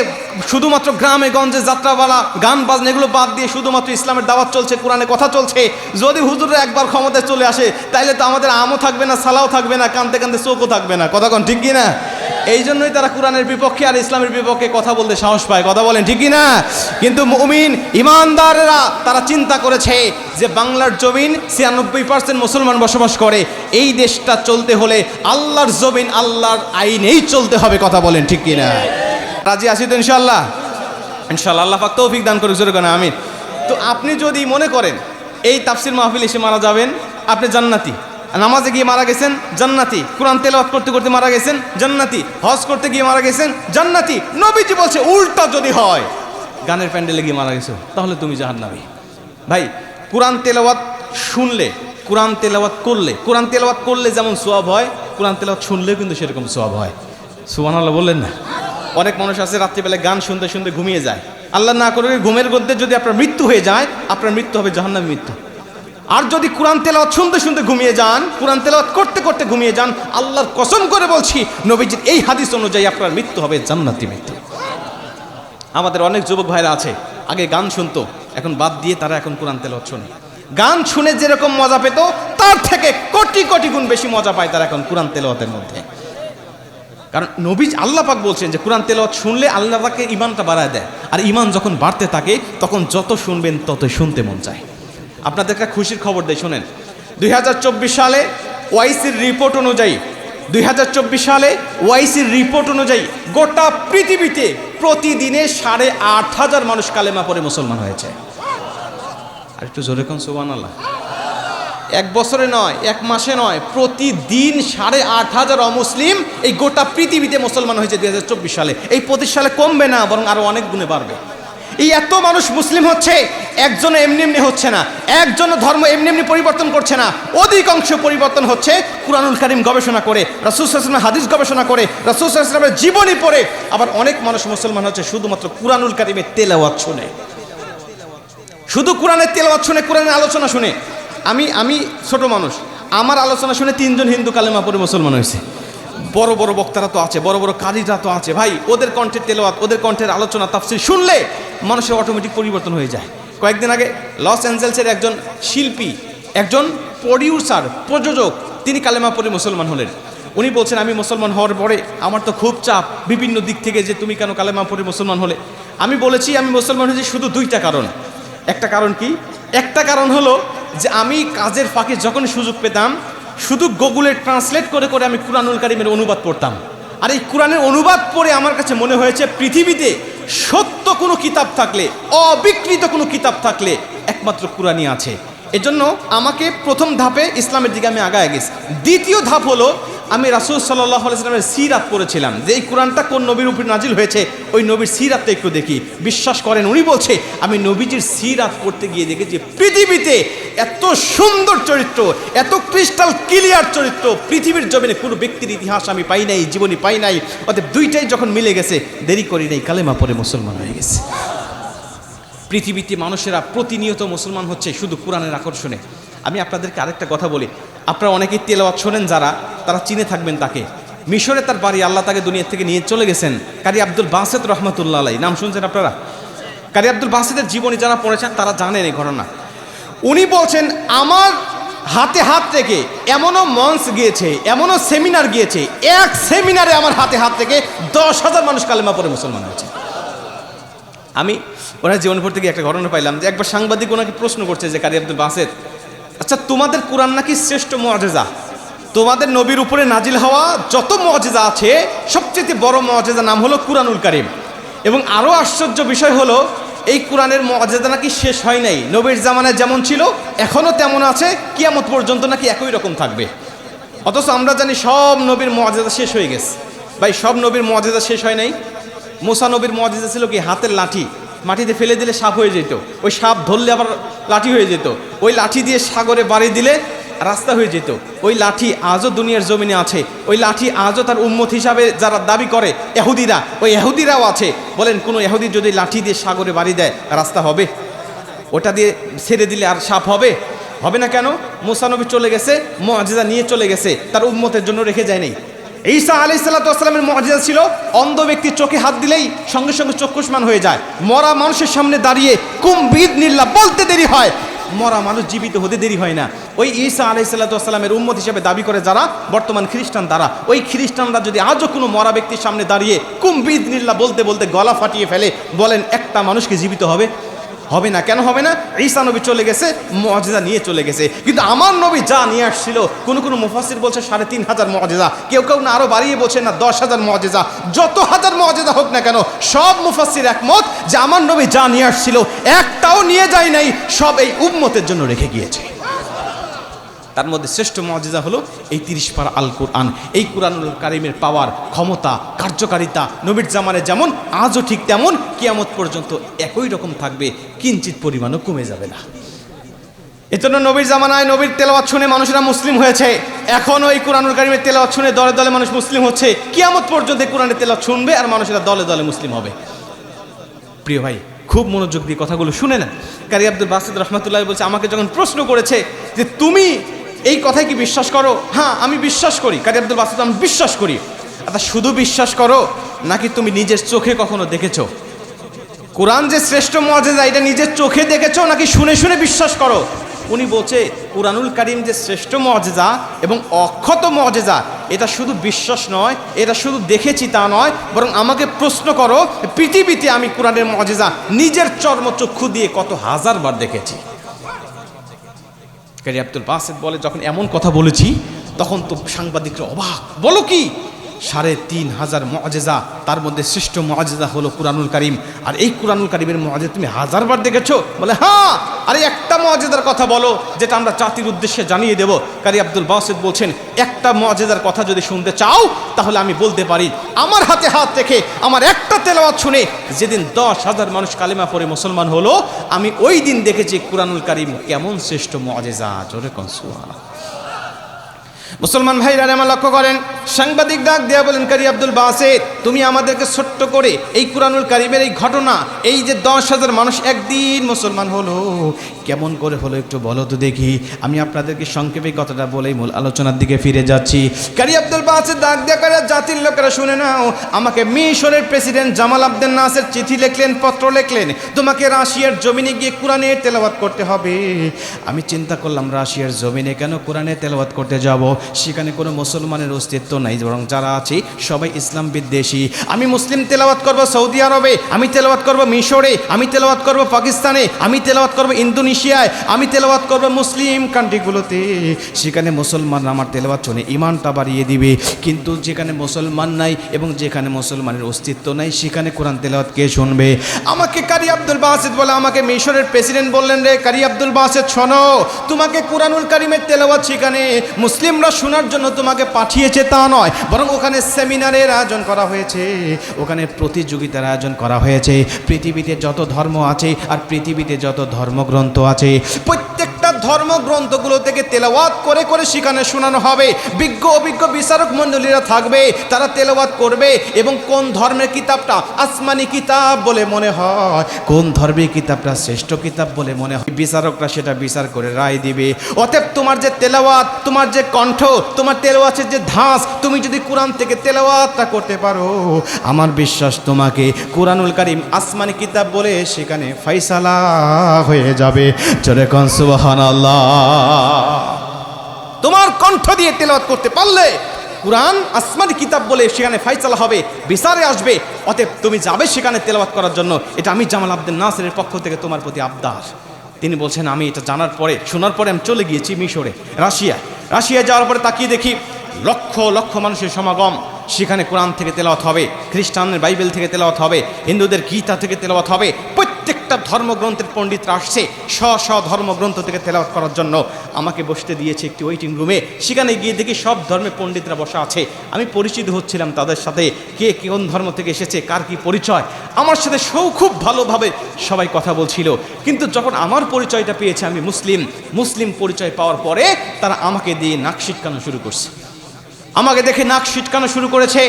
শুধুমাত্র গ্রামে গঞ্জে যাত্রাপালা, গান বাজনা এগুলো বাদ দিয়ে শুধুমাত্র ইসলামের দাওয়াত চলছে, কোরআনে কথা চলছে। যদি হুজুররা একবার ক্ষমতায় চলে আসে, তাইলে তো আমাদের আমও থাকবে না, সালাও থাকবে না, কানতে কানতে চোখও থাকবে না। কথা কোন ঠিক কি না? এই জন্যই তারা কোরআনের বিপক্ষে আর ইসলামের বিপক্ষে কথা বলতে সাহস পায়। কথা বলেন ঠিক কি না? কিন্তু মুমিন ইমানদাররা তারা চিন্তা করেছে যে বাংলার জমিন ৯৬% মুসলমান বসবাস করে, এই দেশটা চলতে হলে আল্লাহর জমিন আল্লাহর আইনেই চলতে হবে। কথা বলেন ঠিক কি না? রাজি আছি তো ইনশাআল্লাহ? ইনশাআল্লাহ আল্লাহ পাক তৌফিক দান করুক, জোরে বলেন আমিন। তো আপনি যদি মনে করেন এই তাফসির মাহফিল এসে মারা যাবেন, আপনি জান্নাতি, নামাজে গিয়ে মারা গেছেন জান্নাতি, কোরআন তেলাওয়াত করতে করতে মারা গেছেন জান্নাতি, হজ করতে গিয়ে মারা গেছেন জান্নাতি। নবীজি বলছে উল্টা যদি হয়, গানের প্যান্ডেলে গিয়ে মারা গেছো তাহলে তুমি জাহান্নামী। ভাই কোরআন তেলাওয়াত শুনলে, কোরআন তেলাওয়াত করলে, কোরআন তেলাওয়াত করলে যেমন সওয়াব হয়, কোরআন তেলাওয়াত শুনলেও কিন্তু সেরকম সওয়াব হয়। সুবহানাল্লাহ বললেন না? অনেক মানুষ আছে রাত্রিবেলায় গান শুনতে শুনতে ঘুমিয়ে যায়। আল্লাহ না করে ঘুমের মধ্যে যদি আপনার মৃত্যু হয়ে যায়, আপনার মৃত্যু হবে জাহান্নামী মৃত্যু। আর যদি কোরআন তেলাওয়াত শুনতে শুনতে ঘুমিয়ে যান, কোরআন তেলাওয়াত করতে করতে ঘুমিয়ে যান, আল্লাহর কসম করে বলছি নবীজির এই হাদিস অনুযায়ী আপনার মৃত্যু হবে জান্নাতি মৃত্যু। আমাদের অনেক যুবক ভাইরা আছে আগে গান শুনতো, এখন বাদ দিয়ে তারা এখন কোরআন তেলাওয়াত শোনে। গান শুনে যেরকম মজা পেত তার থেকে কোটি কোটি গুণ বেশি মজা পায় তারা এখন কোরআন তেলাওয়াতের মধ্যে। কারণ নবী আল্লাহ পাক বলছেন যে কোরআন তেলাওয়াত শুনলে আল্লাহ পাকে ইমানটা বাড়ায় দেয়, আর ইমান যখন বাড়তে থাকে তখন যত শুনবেন তত শুনতে মন চায়। আপনাদের একটা খুশির খবর দেয়, শোনেন। 2024 সালে ওআইসির রিপোর্ট অনুযায়ী, 2024 সালে ওআইসির রিপোর্ট অনুযায়ী গোটা পৃথিবীতে প্রতিদিনে ৮,৫০০ মানুষ কালেমা পড়ে মুসলমান হয়েছে। আর একটু জোরে কোন সুবহানাল্লাহ। এক বছরে নয়, এক মাসে নয়, প্রতিদিন ৮,৫০০ অমুসলিম এই গোটা পৃথিবীতে মুসলমান হয়েছে 2024 সালে। এই 25 সালে কমবে না, বরং আরো অনেক গুণে বাড়বে। এই এত মানুষ মুসলিম হচ্ছে, একজন এমনি এমনি হচ্ছে না, একজন ধর্ম এমনি এমনি পরিবর্তন করছে না, অধিকাংশ পরিবর্তন হচ্ছে কুরআনুল কারীম গবেষণা করে, রাসূল সাল্লাল্লাহু আলাইহি ওয়াসাল্লামের হাদিস গবেষণা করে, রাসূল সাল্লাল্লাহু আলাইহি ওয়াসাল্লামের জীবনী পড়ে। আবার অনেক মানুষ মুসলমান হচ্ছে শুধুমাত্র কুরআনুল কারীমের তেলাওয়াত শুনে, শুধু কোরআনের তেলাওয়াত শুনে, কোরআনের আলোচনা শুনে। আমি ছোট মানুষ, আমার আলোচনা শুনে 3 জন হিন্দু কালেমা পড়ে মুসলমান হয়েছে। বড় বড় বক্তারা তো আছে, বড় বড় কারীরা তো আছে ভাই, ওদের কণ্ঠের তেলাওয়াত, ওদের কণ্ঠের আলোচনা তাফসীর শুনলে মানুষের অটোমেটিক পরিবর্তন হয়ে যায়। কয়েকদিন আগে লস অ্যাঞ্জেলসের একজন শিল্পী, একজন প্রডিউসার, প্রযোজক, তিনি কালেমা পড়ে মুসলমান হলেন। উনি বলছেন আমি মুসলমান হওয়ার পরে আমার তো খুব চাপ বিভিন্ন দিক থেকে, যে তুমি কেন কালেমা পড়ে মুসলমান হলে। আমি বলেছি আমি মুসলমান হয়েছি শুধু 2টা কারণ। একটা কারণ কি? একটা কারণ হলো যে আমি কাজের ফাঁকে যখন সুযোগ পেতাম শুধু গুগলে ট্রান্সলেট করে করে আমি কুরআনুল কারীমের অনুবাদ পড়তাম। আর এই কোরআনের অনুবাদ পড়ে আমার কাছে মনে হয়েছে পৃথিবীতে সত্য কোনো কিতাব থাকলে, অবিকৃত কোনো কিতাব থাকলে একমাত্র কোরআনই আছে। এজন্য আমাকে প্রথম ধাপে ইসলামের দিকে আমি আগায় গেছি। দ্বিতীয় ধাপ হলো আমি রাসূল সাল্লাল্লাহু আলাইহি ওয়াসাল্লামের সিরাত পড়েছিলাম, যে এই কোরআনটা কোন নবীর উপর নাজিল হয়েছে, ওই নবীর সিরাতটা একটু দেখি। বিশ্বাস করেন উনি বলছে আমি নবীজির সিরাত পড়তে গিয়ে দেখেছি পৃথিবীতে এত সুন্দর চরিত্র, এত ক্রিস্টাল ক্লিয়ার চরিত্র পৃথিবীর জমিনে কোনো ব্যক্তির ইতিহাস আমি পাই নাই, জীবনী পাই নাই। অতএব 2টাই যখন মিলে গেছে, দেরি করি নাই, কালেমা পড়ে মুসলমান হয়ে গেছে। পৃথিবীতে মানুষেরা প্রতিনিয়ত মুসলমান হচ্ছে শুধু কোরআনের আকর্ষণে। আমি আপনাদেরকে আরেকটা কথা বলি, আপনারা অনেকেই তেলাওয়াত শোনেন যারা, তারা চিনে থাকবেন তাকে। মিশরে তার বাড়ি, আল্লাহ তাকে দুনিয়া থেকে নিয়ে চলে গেছেন। কারি আব্দুল বাসেত রহমাতুল্লাহ আলাইহি, নাম শুনছেন আপনারা? কারি আব্দুল বাসেতের জীবনী যারা পড়েছেন তারা জানেন এই ঘটনা। উনি বলছেন আমার হাতে হাত থেকে এমনও মঞ্চ গিয়েছে, এমনও সেমিনার গিয়েছে, এক সেমিনারে আমার হাতে হাত থেকে 10,000 মানুষ কালেমা পড়ে মুসলমান হয়েছে। আমি ওনার জীবন পড়তে গিয়ে একটা ঘটনা পাইলাম যে একবার সাংবাদিক ওনাকে প্রশ্ন করছে যে কারি আব্দুল বাসেত, আচ্ছা তোমাদের কোরআন নাকি শ্রেষ্ঠ মুআজিজা, তোমাদের নবীর উপরে নাজিল হওয়া যত মুআজিজা আছে সবচেয়ে বড় মুআজিজা নাম হলো কুরআনুল কারীম, এবং আরও আশ্চর্য বিষয় হলো এই কোরআনের মুআজিজা নাকি শেষ হয় নাই, নবীর জামানায় যেমন ছিল এখনও তেমন আছে, কিয়ামত পর্যন্ত নাকি একই রকম থাকবে। অথচ আমরা জানি সব নবীর মুআজিজা শেষ হয়ে গেছে। ভাই সব নবীর মুআজিজা শেষ হয় নাই। মুসা নবীর মুআজিজা ছিল কি? হাতের লাঠি, মাটিতে ফেলে দিলে সাপ হয়ে যেত, ওই সাপ ধরলে আবার লাঠি হয়ে যেত, ওই লাঠি দিয়ে সাগরে বাড়ি দিলে রাস্তা হয়ে যেত। ওই লাঠি আজও দুনিয়ার জমিনে আছে, ওই লাঠি আজও তার উম্মত হিসাবে যারা দাবি করে ইহুদিরা, ওই ইহুদিরাও আছে। বলেন কোনো ইহুদি যদি লাঠি দিয়ে সাগরে বাড়ি দেয় রাস্তা হবে? ওটা দিয়ে ছেড়ে দিলে আর সাপ হবে? হবে না। কেন? মুসা নবী চলে গেছে, মুআজিজা নিয়ে চলে গেছে, তার উম্মতের জন্য রেখে যায় নাই। ঈসা আলাইহিস সালাতু ওয়াস সালামের মুআজিজা ছিল অন্ধ ব্যক্তির চোখে হাত দিলেই সঙ্গে সঙ্গে চক্ষুষ্মান হয়ে যায়। মরা মানুষের সামনে দাঁড়িয়ে কুম বিইذনিল্লাহ বলতে দেরি হয়, মরা মানুষ জীবিত হতে দেরি হয় না। ওই ঈসা আলাইহিস সালামের উম্মত হিসেবে দাবি করে যারা বর্তমান খ্রিস্টান, তারা ওই খ্রিস্টানরা যদি আজও কোনো মরা ব্যক্তির সামনে দাঁড়িয়ে কুম বিইذনিল্লাহ বলতে বলতে গলা ফাটিয়ে ফেলে, বলেন একটা মানুষকে জীবিত হবে? হবে না। কেন হবে না? ঈসা নবী চলে গেছে, মুআজিজা নিয়ে চলে গেছে। কিন্তু আমার নবী যা নিয়ে আসছিল, কোনো মুফাসসির বলছে ৩৫০০ মুআজিজা, কেউ না আরো বাড়িয়ে বলছে না ১০,০০০ মুআজিজা। যত হাজার মুআজিজা হোক না কেন, সব মুফাসসির একমত যে আমার নবী যা নিয়ে আসছিল একটাও নিয়ে যায় নাই, সব এই উম্মতের জন্য রেখে গিয়েছে। তার মধ্যে শ্রেষ্ঠ মুআজিজা হলো এই ৩০ পারা আল কোরআন। এই কোরআনুল কারীমের পাওয়ার, ক্ষমতা, কার্যকারিতা নবীর জামানে যেমন আজও ঠিক তেমন কিয়ামত পর্যন্ত একই রকম থাকবে, কিঞ্চিত পরিমাণও কমে যাবে না। এজন্য নবীর জামানায় নবীর তেলাওয়াত শুনে মানুষরা মুসলিম হয়েছে। এখনও এই কোরআনুল কারীমের তেলাওয়াত শুনে দলে দলে মানুষ মুসলিম হচ্ছে। কিয়ামত পর্যন্ত কোরআনের তেলাওয়াত শুনবে আর মানুষেরা দলে দলে মুসলিম হবে। প্রিয় ভাই, খুব মনোযোগ দিয়ে কথাগুলো শুনে নেন। কারি আব্দুল বাসিত রহমাতুল্লাহ বলছে, আমাকে যখন প্রশ্ন করেছে যে তুমি এই কথাই কি বিশ্বাস করো? হ্যাঁ, আমি বিশ্বাস করি। কারি আব্দুল বাসিত, আমি বিশ্বাস করি। আচ্ছা, শুধু বিশ্বাস করো নাকি তুমি নিজের চোখে কখনো দেখেছো? কোরআন যে শ্রেষ্ঠ মুআজিজা, এটা নিজের চোখে দেখেছো নাকি শুনে শুনে বিশ্বাস করো? উনি বলছে কোরআনুল কারীম যে শ্রেষ্ঠ মুআজিজা এবং অক্ষত মুআজিজা, এটা শুধু বিশ্বাস নয়, এটা শুধু দেখেছি তা নয়, বরং আমাকে প্রশ্ন করো পৃথিবীতে আমি কোরআনের মুআজিজা নিজের চর্মচক্ষু দিয়ে কত হাজারবার দেখেছি। কারি আব্দুল বাসিত বলে, যখন এমন কথা বলেছি তখন তো সাংবাদিকরা অবাক। বলো কি? ৩৫০০ মুআজিজা, তার মধ্যে শ্রেষ্ঠ মুআজিজা হলো কোরআনুল কারীম। আর এই কোরআনুল কারীমের মুআজিজা তুমি হাজারবার দেখেছো? বলে হ্যাঁ। আরে একটা মুআজিজার কথা বলো যেটা আমরা জাতির উদ্দেশ্যে জানিয়ে দেব। কারি আব্দুল বাসিত বলছেন, একটা মুআজিজার কথা যদি শুনতে চাও তাহলে আমি বলতে পারি, আমার হাতে হাত রেখে আমার একটা তেলাওয়াত শুনে যেদিন ১০,০০০ মানুষ কালেমা পড়ে মুসলমান হলো, আমি ওই দিন দেখেছি কোরআনুল কারীম কেমন শ্রেষ্ঠ মুআজিজা। জোরে কোন সুবহানাল্লাহ। মুসলমান ভাইরা আমার লক্ষ্য করেন, সাংবাদিক ডাক দেয়া বলেন, কারি আব্দুল বাসিত, তুমি আমাদেরকে ছোট্ট করে এই কোরআনুল কারীমের এই ঘটনা, এই যে ১০,০০০ মানুষ একদিন মুসলমান হলো, কেমন করে হলো একটু বলো তো দেখি। আমি আপনাদেরকে সংক্ষেপে কথাটা বলেই মূল আলোচনার দিকে ফিরে যাচ্ছি। কারি আব্দুল বাসিত ডাক দেয়া করে, জাতির লোকেরা শুনে নাও, আমাকে মিশরের প্রেসিডেন্ট জামাল আবদেল নাসের চিঠি লিখলেন, পত্র লিখলেন, তোমাকে রাশিয়ার জমিনে গিয়ে কোরআনের তেলাওয়াত করতে হবে। আমি চিন্তা করলাম, রাশিয়ার জমিনে কেন কোরআনের তেলাওয়াত করতে যাব? সেখানে কোনো মুসলমানের অস্তিত্ব নাই, বরং যারা আছে সবাই ইসলাম বিদ্বেষী। আমি মুসলিম তেলাওয়াত করব সৌদি আরবে, আমি তেলাওয়াত করব মিশরে, আমি তেলাওয়াত করব পাকিস্তানে, আমি তেলাওয়াত করব ইন্দোনেশিয়ায়, আমি তেলাওয়াত করব মুসলিম কান্ট্রিগুলোতে। সেখানে মুসলমান আমার তেলাওয়াত শুনে ইমানটা বাড়িয়ে দিবে। কিন্তু যেখানে মুসলমান নাই এবং যেখানে মুসলমানের অস্তিত্ব নাই, সেখানে কোরআন তেলাওয়াত কে শুনবে? আমাকে কারি আব্দুল বাসিত বলে, আমাকে মিশরের প্রেসিডেন্ট বললেন, রে কারি আব্দুল বাসিত শোনো, তোমাকে কোরআনুল কারীমের তেলাওয়াত সেখানে মুসলিমরা শোনার জন্য তোমাকে পাঠিয়েছে তা নয়, বরং ওখানে সেমিনারের আয়োজন করা হয়েছে, ওখানে প্রতিযোগিতার আয়োজন করা হয়েছে। পৃথিবীতে যত ধর্ম আছে আর পৃথিবীতে যত ধর্মগ্রন্থ আছে, প্রত্যেকটা ধর্মগ্রন্থগুলো থেকে তেলাওয়াত করে করে সেখানে শোনানো হবে। বিজ্ঞ অভিজ্ঞ বিচারক মণ্ডলীরা থাকবে, তারা তেলাওয়াত করবে। এবং কোন ধর্মের কিতাবটা আসমানি কিতাব বলে মনে হয়, কোন ধর্মের কিতাবটা শ্রেষ্ঠ কিতাব বলে মনে হয়, বিচারকরা সেটা বিচার করে রায় দিবে। অতএব তোমার যে তেলাওয়াত, তোমার যে কণ্ঠ, তোমার তেলাওয়াতের যে ধাঁচ, তুমি যদি কোরআন থেকে তেলাওয়াতটা করতে পারো, আমার বিশ্বাস তোমাকে কোরআনুল কারীম আসমানি কিতাব বলে সেখানে ফয়সালা হয়ে যাবে। জোরে কোন সুবহানাল্লাহ। তোমার কণ্ঠ দিয়ে তেলাওয়াত করতে পারলে কোরআন আসমানি কিতাব বলে সেখানে ফয়সালা হবে, বিচারে আসবে। অতএব তুমি যাবে সেখানে তেলাওয়াত করার জন্য। এটা আমি জামাল আবদেল নাসেরের পক্ষ থেকে তোমার প্রতি আবদার। তিনি বলছেন, আমি এটা জানার পরে, শোনার পরে আমি চলে গিয়েছি মিশরে, রাশিয়া যাওয়ার পরে তাকিয়ে দেখি লক্ষ লক্ষ মানুষের সমাগম। সেখানে কোরআন থেকে তেলাওয়াত হবে, খ্রিস্টানদের বাইবেল থেকে তেলাওয়াত হবে, হিন্দুদের গীতা থেকে তেলাওয়াত হবে। প্রত্যেকটা ধর্মগ্রন্থের পণ্ডিতরা আসছে স্ব ধর্মগ্রন্থ থেকে তেলাওয়াত করার জন্য। আমাকে বসতে দিয়েছে একটি ওয়েটিং রুমে। সেখানে গিয়ে দেখি সব ধর্মের পণ্ডিতরা বসা আছে। আমি পরিচিত হচ্ছিলাম তাদের সাথে, কে কোন ধর্ম থেকে এসেছে, কার কি পরিচয়। আমার সাথে খুব ভালোভাবে সবাই কথা বলছিল। কিন্তু যখন আমার পরিচয়টা পেয়েছে, আমি মুসলিম পরিচয় পাওয়ার পরে তারা আমাকে দিয়ে নাক সিটকানো শুরু করছে। আমাকে দেখে নাক সিটকানো শুরু করেছে।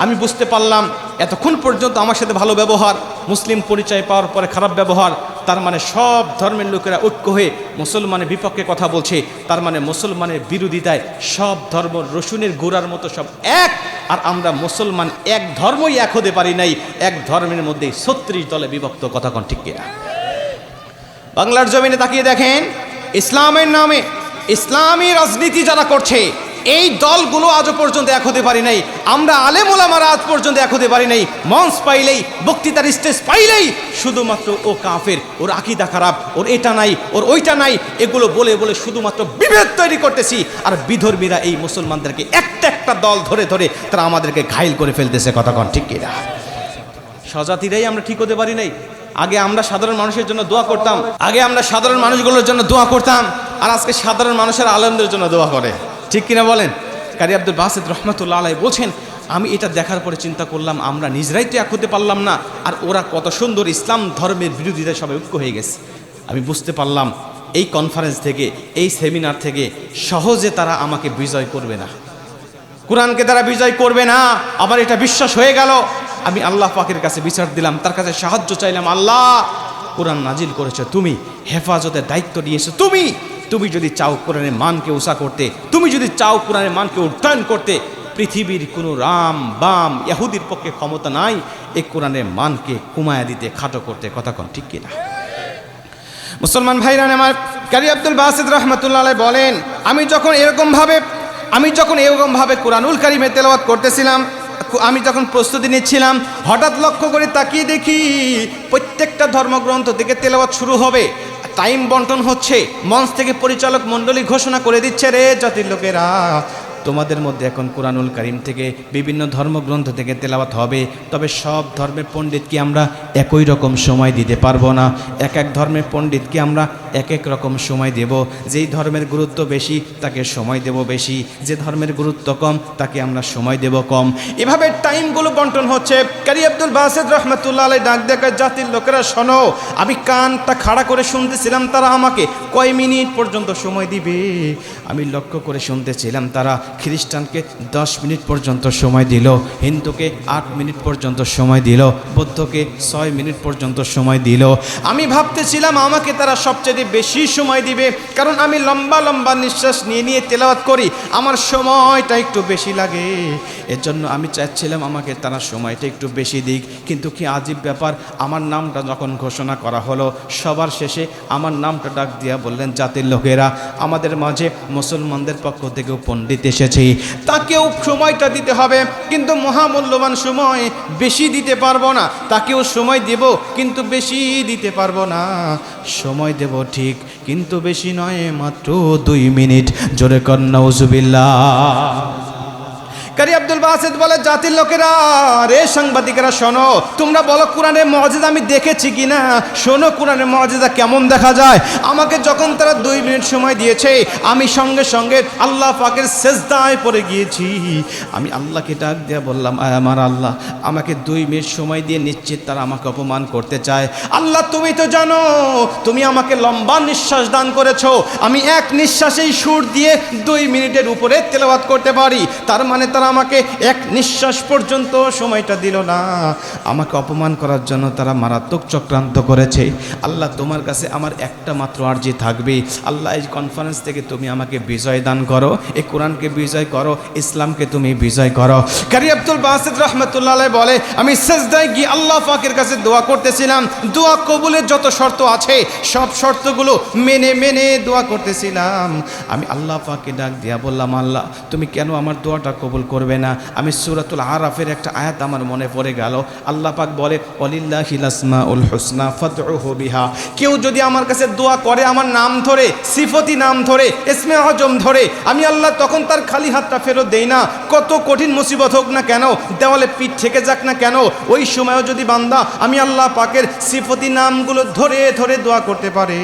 আমি বুঝতে পারলাম এতক্ষণ পর্যন্ত আমার সাথে ভালো ব্যবহার, মুসলিম পরিচয় পাওয়ার পরে খারাপ ব্যবহার। তার মানে সব ধর্মের লোকেরা ঐক্য হয়ে মুসলমানের বিপক্ষে কথা বলছে। তার মানে মুসলমানের বিরোধিতায় সব ধর্ম রসুনের গোড়ার মতো সব এক। আর আমরা মুসলমান এক ধর্মই এক হতে পারি নাই, এক ধর্মের মধ্যে ৩৬ দলে বিভক্ত। কথা কোন ঠিক কিনা? বাংলার জমিনে তাকিয়ে দেখেন, ইসলামের নামে ইসলামী রাজনীতি যারা করছে, এই দলগুলো আজও পর্যন্ত এক হতে পারি নাই। আমরা আলেম ওলামারা আজ পর্যন্ত এক হতে পারি নাই। মঞ্চ পাইলেই, বক্তৃতার স্টেজ পাইলেই শুধুমাত্র ও কাফের, ওর আকীদা খারাপ, ওর এটা নাই, ওর ওইটা নাই, এগুলো বলে বলে শুধুমাত্র বিভেদ তৈরি করতেছি। আর বিধর্মীরা এই মুসলমানদেরকে একটা একটা দল ধরে ধরে তারা আমাদেরকে ঘায়েল করে ফেলতেছে। কথা কন ঠিক কিনা? স্বজাতিরাই আমরা ঠিক হতে পারি নাই। আগে আমরা সাধারণ মানুষের জন্য দোয়া করতাম, আগে আমরা সাধারণ মানুষগুলোর জন্য দোয়া করতাম, আর আজকে সাধারণ মানুষের আলেমদের জন্য দোয়া করে। ঠিক কিনা বলেন? কারি আব্দুল বাসিত রহমতুল্লাহ আলাইহি বলছেন, আমি এটা দেখার পরে চিন্তা করলাম আমরা নিজেরাই তো এক হতে পারলাম না, আর ওরা কত সুন্দর ইসলাম ধর্মের বিরোধিতায় সবাই ঐক্য হয়ে গেছে। আমি বুঝতে পারলাম এই কনফারেন্স থেকে, এই সেমিনার থেকে সহজে তারা আমাকে বিজয় করবে না, কোরআনকে তারা বিজয় করবে না। আবার এটা বিশ্বাস হয়ে গেল। আমি আল্লাহ পাকের কাছে বিচার দিলাম, তার কাছে সাহায্য চাইলাম। আল্লাহ, কোরআন নাজিল করেছো তুমি, হেফাজতের দায়িত্ব নিয়েছো তুমি। তুমি যদি চাও কোরআনের মানকে উঁচা করতে, তুমি যদি চাও কোরআনের মানকে উড্ডয়ন করতে, পৃথিবীর কোনো রাম বাম ইহুদির পক্ষে ক্ষমতা নাই এই কোরআনের মানকে কমায়া দিতে, খাটো করতে। কথা কন ঠিক কিনা? মুসলমান ভাইরা আমার, কারি আব্দুল বাসিত রহমতুল্লাহ আলাইহি বলেন, আমি যখন এরকমভাবে কোরআনুল কারীমে তেলাওয়াত করতেছিলাম, আমি যখন প্রস্তুতি নিচ্ছিলাম, হঠাৎ লক্ষ্য করে তাকিয়ে দেখি প্রত্যেকটা ধর্মগ্রন্থ থেকে তেলাওয়াত শুরু হবে, টাইম বন্টন হচ্ছে। মঞ্চ থেকে পরিচালক মণ্ডলী ঘোষণা করে দিচ্ছে, রে জাতির লোকেরা, তোমাদের মধ্যে এখন কোরআনুল কারীম থেকে বিভিন্ন ধর্মগ্রন্থ থেকে তেলাওয়াত হবে। তবে সব ধর্মের পণ্ডিতকে আমরা একই রকম সময় দিতে পারবো না। এক এক ধর্মের পণ্ডিতকে আমরা এক এক রকম সময় দেব। যেই ধর্মের গুরুত্ব বেশি তাকে সময় দেব বেশি, যে ধর্মের গুরুত্ব কম তাকে আমরা সময় দেব কম। এভাবে টাইমগুলো বন্টন হচ্ছে। কারি আব্দুল বাসিত রহমতুল্লাহ আলাইহি ডাক দেখার, জাতির লোকেরা শোনো। আমি কানটা খাড়া করে শুনতেছিলাম তারা আমাকে কয় মিনিট পর্যন্ত সময় দিবে। আমি লক্ষ্য করে শুনতেছিলাম তারা খ্রিস্টানকে 10 মিনিট পর্যন্ত সময় দিল, হিন্দুকে 8 মিনিট পর্যন্ত সময় দিল, বৌদ্ধকে 6 মিনিট পর্যন্ত সময় দিল। আমি ভাবতেছিলাম আমাকে তারা সবচেয়ে বেশি সময় দিবে, কারণ আমি লম্বা লম্বা নিঃশ্বাস নিয়ে নিয়ে তেলাওয়াত করি, আমার সময়টা একটু বেশি লাগে। এর জন্য আমি চাচ্ছিলাম আমাকে তারা সময়টা একটু বেশি দিক। কিন্তু কি আজীব ব্যাপার, আমার নামটা যখন ঘোষণা করা হলো, সবার শেষে আমার নামটা ডাক দিয়া বললেন, জাতির লোকেরা, আমাদের মাঝে মুসলমানদের পক্ষ থেকেও পণ্ডিত এসেছে, তাকেও সময়টা দিতে হবে, কিন্তু মহামূল্যবান সময় বেশি দিতে পারবো না। তাকেও সময় দেব, কিন্তু বেশি দিতে পারবো না। সময় দেব ঠিক, কিন্তু বেশি নয়, মাত্র 2 মিনিট। জোরে কর নাউজুবিল্লাহ। কারি আব্দুল বাসিত বলে, জাতির লোকেরা, রে সাংবাদিকেরা শোনো, তোমরা বলো কোরআনের মুআজিজা আমি দেখেছি কিনা। শোনো কোরআনের মুআজিজা কেমন দেখা যায়। আমাকে যখন তারা 2 মিনিট সময় দিয়েছে, আমি সঙ্গে সঙ্গে আল্লাহ পাকের সেজদায় পড়ে গিয়েছি। আমি আল্লাহকে ডাক দিয়ে বললাম, আমার আল্লাহ, আমাকে 2 মিনিট সময় দিয়ে নিশ্চিত তারা আমাকে অপমান করতে চায়। আল্লাহ, তুমি তো জানো, তুমি আমাকে লম্বা নিঃশ্বাস দান করেছো, আমি এক নিঃশ্বাসেই সুর দিয়ে 2 মিনিটের উপরে তেলাওয়াত করতে পারি। তার মানে তারা আমাকে এক নিঃশ্বাস পর্যন্ত সময়টা দিল না। আমাকে অপমান করার জন্য তারা মারাত্মক চক্রান্ত করেছে। আল্লাহ, তোমার কাছে আমার একটা মাত্র আরজি থাকবে, আল্লাহ, এই কনফারেন্স থেকে তুমি আমাকে বিজয় দান করো, এই কোরআনকে বিজয় করো, ইসলামকে তুমি বিজয় করো। কারি আব্দুল বাসিত রহমতুল্লাহ আলাইহি বলে, আমি সেজদায় গিয়ে আল্লাহ পাকের কাছে দোয়া করতেছিলাম। দোয়া কবুলের যত শর্ত আছে সব শর্তগুলো মেনে মেনে দোয়া করতেছিলাম। আমি আল্লাহ পাককে ডাক দিয়া বললাম, আল্লাহ, তুমি কেন আমার দোয়াটা কবুল করবে না? আমি সূরাতুল আরাফের একটা আয়াত আমার মনে পড়ে গেল। আল্লাহ পাক বলে, ওয়ালিল্লাহিল আসমাউল হুসনা ফাদউহু বিহা। কেউ যদি আমার কাছে দোয়া করে আমার নাম ধরে, সিফতি নাম ধরে, ইসমে আজম ধরে, আমি আল্লাহ তখন তার খালি হাতটা ফেরত দেই না। কত কঠিন মুসিবত হোক না কেন, দেওয়ালে পিঠ থেকে যাক না কেন, ওই সময়ও যদি বান্দা আমি আল্লাহ পাকের সিফতি নামগুলো ধরে ধরে দোয়া করতে পারে,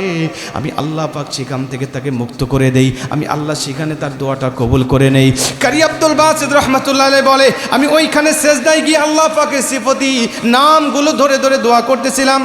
আমি আল্লাহ পাক সেখান থেকে তাকে মুক্ত করে দেই। আমি আল্লাহ সেখানে তার দোয়াটা কবুল করে নেই। কারি আব্দুল বাসিত রহমতুল্লাহ আলাইহি বলে, আমি ওইখানে সেজদায় গিয়ে আল্লাহ পাকের সিফতি নামগুলো ধরে ধরে দোয়া করতেছিলাম।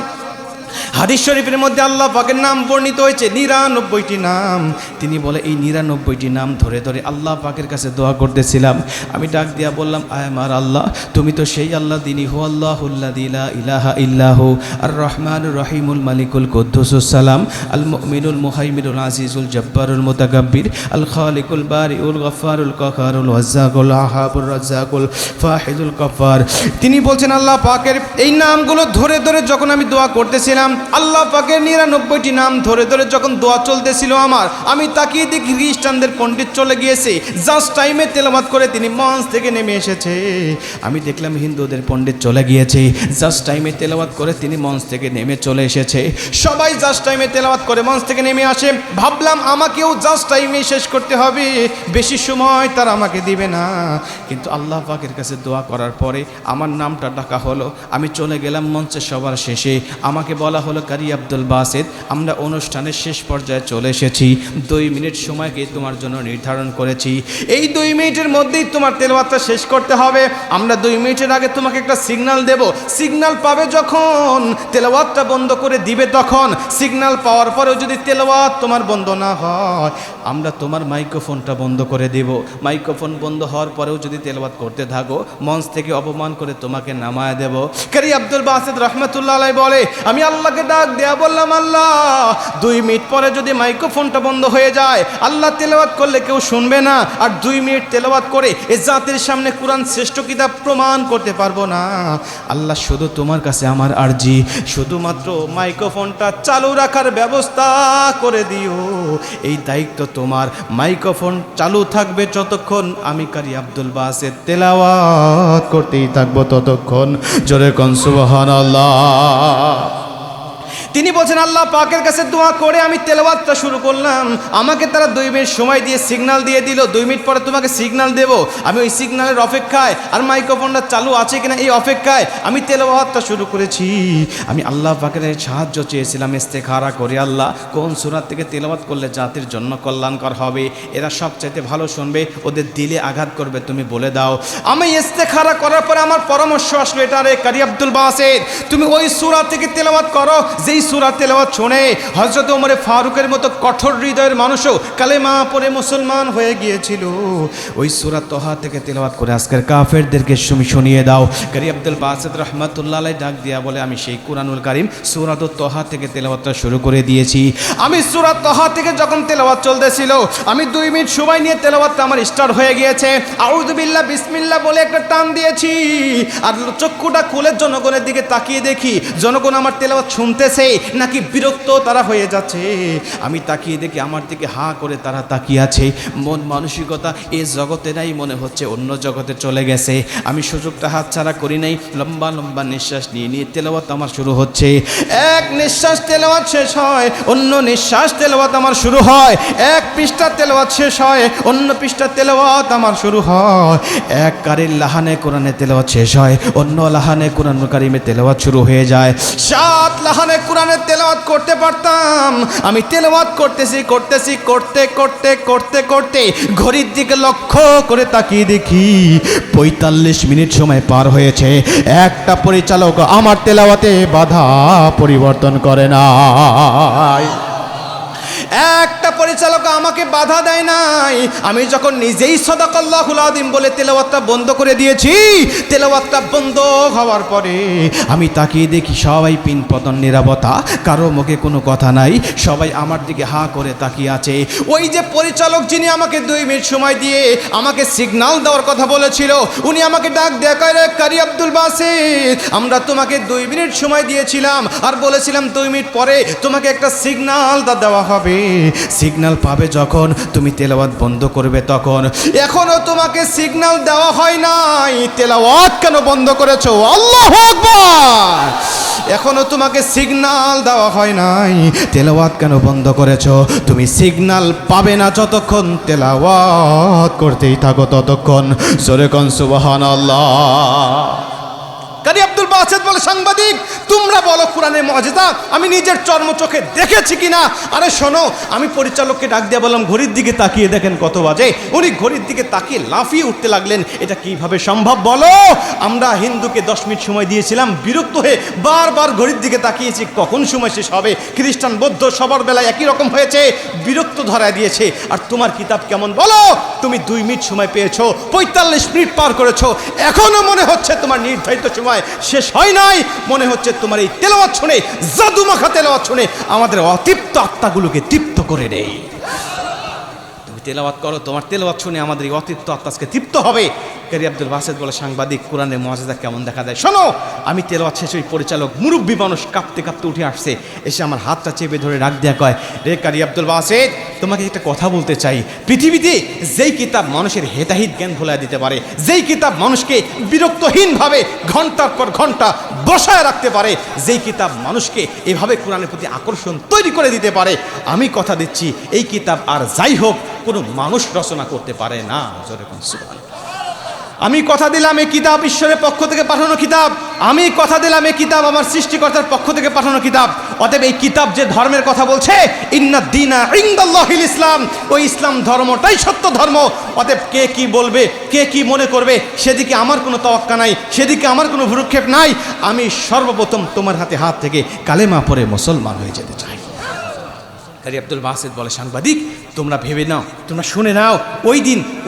হাদিস শরীফের মধ্যে আল্লাহ পাকের নাম বর্ণিত হয়েছে 99টি নাম। তিনি বলে, এই 99টি নাম ধরে ধরে আল্লাহ পাকের কাছে দোয়া করতেছিলাম। আমি ডাক দিয়া বললাম, আমার আল্লাহ, তুমি তো সেই আল্লাহ, তিনি হু আল্লাহুল্লাযী লা ইলাহা ইল্লাহু আর রহমানুর রহিমুল মালিকুল কুদ্দুসুস সালাম আল মুমিনুল মুহাইমিনুল আজিজুল জব্বারুল মুতাকাব্বির আল খালিকুল বারিউল গফফারুল কাহারুল ওয়াজ্জাকুল আহাবুর রাজ্জাকুল ফাহিদুল গফফার। তিনি বলছেন, আল্লাহ পাকের এই নামগুলো ধরে ধরে যখন আমি দোয়া করতেছিলাম, আল্লাহ পাকের 99টি নাম ধরে ধরে যখন দোয়া চলতেছিল আমার, আমি তাকিয়ে দেখি খ্রিস্টানদের পণ্ডিত চলে গিয়েছে, জাস্ট টাইমে তেলাওয়াত করে তিনি মঞ্চ থেকে নেমে এসেছে। আমি দেখলাম হিন্দুদের পণ্ডিত চলে গিয়েছে, জাস্ট টাইমে তেলাওয়াত করে তিনি মঞ্চ থেকে নেমে চলে এসেছে। সবাই জাস্ট টাইমে তেলাওয়াত করে মঞ্চ থেকে নেমে আসে। ভাবলাম আমাকেও জাস্ট টাইমে শেষ করতে হবে, বেশি সময় তার আমাকে দিবে না। কিন্তু আল্লাহ পাকের কাছে দোয়া করার পরে আমার নামটা ডাকা হলো, আমি চলে গেলাম মঞ্চে। সবার শেষে আমাকে বলা হলো, কারি আব্দুল বাসেত, আমরা অনুষ্ঠানের শেষ পর্যায়ে চলে এসেছি, 2 মিনিট সময়কে তোমার জন্য নির্ধারণ করেছি। এই 2 মিনিটের মধ্যেই তোমার তেলাওয়াতটা শেষ করতে হবে। আমরা 2 মিনিটের আগে তোমাকে একটা সিগন্যাল দেব, সিগন্যাল পাবে যখন তেলাওয়াতটা বন্ধ করে দিবে তখন। সিগন্যাল পাওয়ার পরেও যদি তেলাওয়াত তোমার বন্ধ না হয়, আমরা তোমার মাইক্রোফোনটা বন্ধ করে দেব। মাইক্রোফোন বন্ধ হওয়ার পরেও যদি তেলাওয়াত করতে থাকো, মঞ্চ থেকে অপমান করে তোমাকে নামায় দেব। কারি আব্দুল বাসেত রহমতুল্লাহ আলাইহি বলে, আমি আল্লাহকে ডাক দেয়া বললাম, আল্লাহ 2 মিনিট পরে যদি মাইক্রোফোনটা বন্ধ হয়ে যায়, আল্লাহ তেলাওয়াত করলে কেউ শুনবে না, আর 2 মিনিট তেলাওয়াত করে এ জাতির সামনে কোরআন শ্রেষ্ঠ কিতাব প্রমাণ করতে পারবো না। আল্লাহ শুধু তোমার কাছে আমার আরজি, শুধুমাত্র মাইক্রোফোনটা চালু রাখার ব্যবস্থা করে দিও। এই দায়িত্ব তোমার। মাইক্রোফোন চালু থাকবে যতক্ষণ আমি কারি আব্দুল বাসেত তেলাওয়াত করতেই থাকবো ততক্ষণ। জোরে কোন সুবহানাল্লাহ। তিনি বলছেন, আল্লাহ পাকের কাছে দোয়া করে আমি তেলাওয়াতটা শুরু করলাম। আমাকে তারা 2 মিনিট সময় দিয়ে সিগন্যাল দিয়ে দিল, 2 মিনিট পরে তোমাকে সিগন্যাল দেব। আমি ওই সিগন্যালের অপেক্ষায়, আর মাইক্রোফোনটা চালু আছে কিনা এই অপেক্ষায় আমি তেলাওয়াতটা শুরু করেছি। আমি আল্লাহ পাকের সাহায্য চেয়েছিলাম, ইস্তেখারা করে, আল্লাহ কোন সূরা থেকে তেলাওয়াত করলে জাতির জন্য কল্যাণকর হবে, এরা সবচাইতে ভালো শুনবে, ওদের দিলে আঘাত করবে, তুমি বলে দাও। আমি ইস্তেখারা করার পরে আমার পরামর্শ আসলো এটা, রে কারি আব্দুল বাসেত, তুমি ওই সূরা থেকে তেলাওয়াত করো যেই সূরা তেলাওয়াত শুনে হযরত ওমর ফারুকের মতো কঠোর হৃদয়ের মানুষও কালেমা পড়ে মুসলমান হয়ে গিয়েছিল। ওই সূরা তহা থেকে তেলাওয়াত করে আজকের কাফেরদেরকে শুনিয়ে দাও। কারি আব্দুল বাসেত রহমাতুল্লাহ আলাইহি ডাক দিয়া বলে, আমি সেই কুরআনুল কারীম সূরা তহা থেকে তেলাওয়াতটা শুরু করে দিয়েছি। আমি সূরা তহা থেকে যখন তেলাওয়াত চলতেছিল, আমি 2 মিনিট সময় নিয়ে তেলাওয়াতটা আমার স্টার্ট হয়ে গিয়েছে। আউযু বিল্লাহ বিসমিল্লাহ বলে একটা টান দিয়েছি, আর চক্ষুটা খুলে জনগণের দিকে তাকিয়ে দেখি জনগণ আমার তেলাওয়াত শুনতেছে নাকি বিরক্ত তারা হয়ে যাচ্ছে। আমি তাকিয়ে দেখি আমার দিকে হাঁ করে তারা তাকিয়ে আছে। মন মানসিকতা এ জগতে নাই, মনে হচ্ছে অন্য জগতে চলে গেছে। আমি সুযোগটা হাতছাড়া করি নাই, লম্বা লম্বা নিঃশ্বাস নিয়ে নিয়ে তেলাওয়াত আমার শুরু হচ্ছে। এক নিঃশ্বাস তেলাওয়াত শেষ হয়, অন্য নিঃশ্বাস তেলাওয়াত আমার শুরু হয়। এক পৃষ্ঠা তেলাওয়াত শেষ হয়, অন্য পৃষ্ঠা তেলাওয়াত আমার শুরু হয়। এক কারির লাহানে কোরআনে তেলাওয়াত শেষ হয়, অন্য লাহানে কোরআন কারিমে তেলাওয়াত শুরু হয়ে যায়। 7 লাহানে কোরআনের তেলাওয়াত করতে পারতাম। আমি তেলাওয়াত করতেছি করতে করতে করতে করতে ঘড়ির দিকে লক্ষ্য করে তাকিয়ে দেখি 45 মিনিট সময় পার হয়েছে। একটা পরিচালক আমার তেলাওয়াতে বাধা পরিবর্তন করে না। একটা পরিচালক আমাকে বাধা দেয় নাই। আমি যখন নিজেই সাদাকাল্লাহুল আযীম বলে তেলাওয়াতটা বন্ধ করে দিয়েছি, তেলাওয়াতটা বন্ধ হওয়ার পরে আমি তাকিয়ে দেখি সবাই পিনপতন নীরবতা, কারো মুখে কোনো কথা নাই, সবাই আমার দিকে হাঁ করে তাকিয়ে আছে। ওই যে পরিচালক যিনি আমাকে 2 মিনিট সময় দিয়ে আমাকে সিগন্যাল দেওয়ার কথা বলেছিল, উনি আমাকে ডাক দেয়া কয়, রে কারি আব্দুল বাসেত, আমরা তোমাকে 2 মিনিট সময় দিয়েছিলাম আর বলেছিলাম 2 মিনিট পরে তোমাকে একটা সিগন্যাল দেওয়া হবে। সিগন্যাল পাবে যখন তুমি তেলাওয়াত বন্ধ করবে তখন। এখনো তোমাকে সিগন্যাল দেওয়া হয় নাই, তেলাওয়াত কেন বন্ধ করেছো? আল্লাহু আকবার। এখনো তোমাকে সিগন্যাল দেওয়া হয় নাই, তেলাওয়াত কেন বন্ধ করেছো? তুমি সিগন্যাল পাবে না যতক্ষণ তেলাওয়াত করতেই থাকো ততক্ষণ। জোরে কোন সুবহানাল্লাহ। কারি আব্দুল বাসেত বলে, সাংবাদিক তোমরা বলো কোরআনের মুজিজা আমি নিজের চর্ম চোখে দেখেছি কিনা? আরে শোনো, আমি পরিচালককে ডাক দিয়ে বললাম, ঘড়ির দিকে তাকিয়ে দেখেন কত বাজে। উনি ঘড়ির দিকে তাকিয়ে লাফিয়ে উঠতে লাগলেন, এটা কিভাবে সম্ভব বলো? আমরা হিন্দুকে 10 মিনিট সময় দিয়েছিলাম, বিরক্ত হয়ে বারবার ঘড়ির দিকে তাকিয়েছি কখন সময় শেষ হবে। খ্রিস্টান বৌদ্ধ সবার বেলায় একই রকম হয়েছে, বিরক্ত ধরা দিয়েছে। আর তোমার কিতাব কেমন বলো? তুমি 2 মিনিট সময় পেয়েছো, 45 মিনিট পার করেছো, এখনো মনে হচ্ছে তোমার নির্ধারিত সময় শেষ হয় নাই। মনে হচ্ছে তোমার এই তেলাওয়াত শুনে, জাদুমাখা তেলাওয়াত শুনে আমাদের অতৃপ্ত আত্মাগুলোকে তৃপ্ত করে দেয়। তুমি তেলাওয়াত করো, তোমার তেলাওয়াত শুনে আমাদের এই অতৃপ্ত আত্মাকে তৃপ্ত হবে। কারি আব্দুল বাসেত বলে, সাংবাদিক, কোরআনের মুআজিজা কেমন দেখা যায় শোনো। আমি তেলাওয়াত শেষ, ওই পরিচালক মুরব্বী মানুষ কাঁপতে কাঁপতে উঠে আসছে, এসে আমার হাতটা চেপে ধরে ডাক দেয়া কয়, রে কারি আব্দুল বাসেত, তোমাকে একটা কথা বলতে চাই। পৃথিবীতে যেই কিতাব মানুষের হেতাহিত জ্ঞান ভুলায় দিতে পারে, যেই কিতাব মানুষকে বিরক্তহীনভাবে ঘন্টার পর ঘন্টা বসায় রাখতে পারে, যেই কিতাব মানুষকে এভাবে কোরআনের প্রতি আকর্ষণ তৈরি করে দিতে পারে, আমি কথা দিচ্ছি এই কিতাব আর যাই হোক কোনো মানুষ রচনা করতে পারে না। আমি কথা দিলাম এই কিতাব ঈশ্বরের পক্ষ থেকে পাঠানো কিতাব, আমি কথা দিলাম এই কিতাব আমার সৃষ্টিকর্তার পক্ষ থেকে পাঠানো কিতাব। অতএব এই কিতাব যে ধর্মের কথা বলছে, ইন্নাদ দীনা ইনদাল্লাহিল ইসলাম, ওই ইসলাম ধর্মটাই সত্য ধর্ম। অতএব কে কি বলবে, কে কি মনে করবে, সেদিকে আমার কোনো তওয়াক্কা নাই, সেদিকে আমার কোনো ভ্রুক্ষেপ নাই। আমি সর্বপ্রথম তোমার হাতে হাত থেকে কালেমা পড়ে মুসলমান হয়ে যেতে চাই। কারি আব্দুল বাসেত বলে, সাংবাদিক, তোমরা ভেবে নাও, তোমরা শুনে নাও,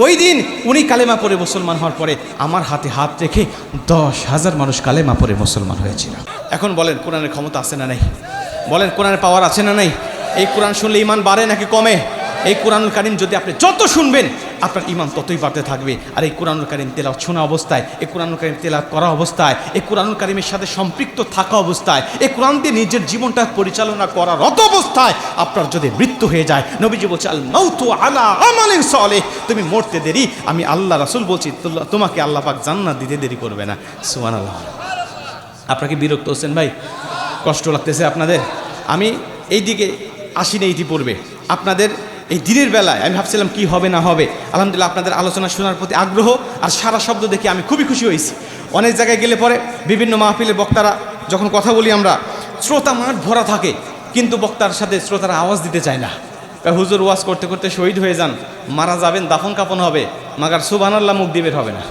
ওই দিন উনি কালেমা পড়ে মুসলমান হওয়ার পরে আমার হাতে হাত রেখে 10,000 মানুষ কালেমা পড়ে মুসলমান হয়েছিল। এখন বলেন কোরআনের ক্ষমতা আছে না নাই? বলেন কোরআনের পাওয়ার আছে না নাই? এই কোরআন শুনলে ঈমান বাড়ে নাকি কমে? এই কোরআনুল কারীম যদি আপনি যত শুনবেন আপনার ঈমান ততই বাড়তে থাকবে। আর এই কোরআনুল কারীম তেলাওয়াত শোনা অবস্থায়, এই কোরআনুল কারীম তেলাওয়াত করা অবস্থায়, এই কোরআনুল কারীমের সাথে সম্পৃক্ত থাকা অবস্থায়, এই কোরআন দিয়ে নিজের জীবনটা পরিচালনা করার অত অবস্থায় আপনার যদি মৃত্যু হয়ে যায়, নবীজি বলছে আল মাউতু আলা আমালিন সালেহ, তুমি মরতে দেরি, আমি আল্লাহ রাসূল বলছি তোমাকে আল্লাহ পাক জান্নাত দিতে দেরি করবে না। সুবহানাল্লাহ। আপনাকে বিরক্ত হচ্ছেন ভাই? কষ্ট লাগতেছে আপনাদের? আমি এই দিকে আসিনি ইতিপূর্বে, আপনাদের এই দিনের বেলায় আমি ভাবছিলাম কি হবে না হবে। আলহামদুলিল্লাহ আপনাদের আলোচনা শোনার প্রতি আগ্রহ আর সারা শব্দ দেখে আমি খুবই খুশি হয়েছি। অনেক জায়গায় গেলে পরে বিভিন্ন মাহফিলের বক্তারা যখন কথা বলি আমরা, শ্রোতা মাঠ ভরা থাকে, কিন্তু বক্তার সাথে শ্রোতারা আওয়াজ দিতে চায় না। হুজুর ওয়াজ করতে করতে শহীদ হয়ে যান, মারা যাবেন, দাফন কাফন হবে, মাগার সুবহানাল্লাহ মুখ দিয়ে বের হবে না।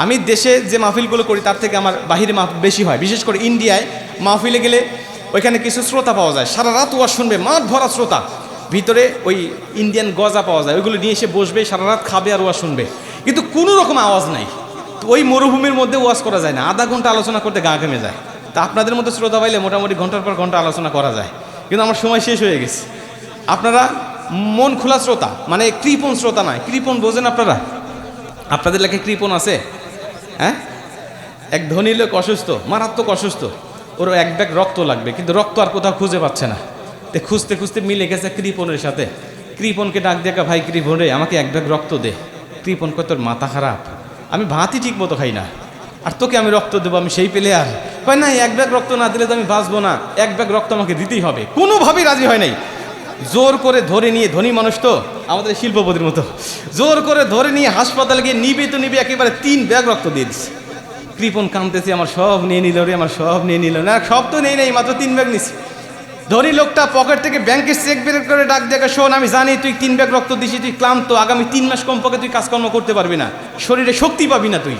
আমি দেশে যে মাহফিলগুলো করি তার থেকে আমার বাহিরে মাহফিল বেশি হয়। বিশেষ করে ইন্ডিয়ায় মাহফিলে গেলে ওইখানে কিছু শ্রোতা পাওয়া যায়, সারা রাত ওয়াজ শুনবে, মাঠ ভরা শ্রোতা, ভিতরে ওই ইন্ডিয়ান গজা পাওয়া যায়, ওইগুলো নিয়ে এসে বসবে, সারা রাত খাবে আর ওয়াজ শুনবে, কিন্তু কোনো রকম আওয়াজ নাই। তো ওই মরুভূমির মধ্যে ওয়াজ করা যায় না, আধা ঘন্টা আলোচনা করতে গা ঘেমে যায়। তা আপনাদের মধ্যে শ্রোতা পাইলে মোটামুটি ঘন্টার পর ঘন্টা আলোচনা করা যায়, কিন্তু আমার সময় শেষ হয়ে গেছে। আপনারা মন খোলা শ্রোতা, মানে কৃপণ শ্রোতা নয়। কৃপণ বোঝেন আপনারা? আপনাদের লেখে কৃপণ আছে? হ্যাঁ, এক ধনী লোক অসুস্থ, মারাত্মক অসুস্থ, ওর এক ব্যাগ রক্ত লাগবে, কিন্তু রক্ত আর কোথাও খুঁজে পাচ্ছে না। তো খুঁজতে খুঁজতে মিলে গেছে কৃপণের সাথে। কৃপণকে ডাক দেখা, ভাই কৃপণ রে, আমাকে এক ব্যাগ রক্ত দে। কৃপণ কয়, তোর মাথা খারাপ, আমি ভাতই ঠিক মতো খাই না, আর তোকে আমি রক্ত দেবো, আমি সেই পেলে আর কয় না, এক ব্যাগ রক্ত না দিলে তো আমি বাঁচবো না, এক ব্যাগ রক্ত আমাকে দিতেই হবে। কোনোভাবেই রাজি হয় নাই। জোর করে ধরে নিয়ে, ধনী মানুষ তো আমাদের শিল্পপতির মতো, জোর করে ধরে নিয়ে হাসপাতালে গিয়ে নিবে তো নিবে, একেবারে 3 ব্যাগ রক্ত দিয়ে দিচ্ছে। কৃপণ কাঁদতেছে, আমার সব নিয়ে নিল রে, আমার সব নিয়ে নিল। না, সব তো নেই নাই, মাত্র 3 ব্যাগ নিছি। ধনী লোকটা পকেট থেকে ব্যাংকের চেক বের করে ডাক দেখে, শোন, আমি জানি তুই 3 ব্যাগ রক্ত দিছিস, তুই ক্লান্ত, আগামী 3 মাস কমপক্ষে তুই কাজকর্ম করতে পারবি না, শরীরে শক্তি পাবি না, তুই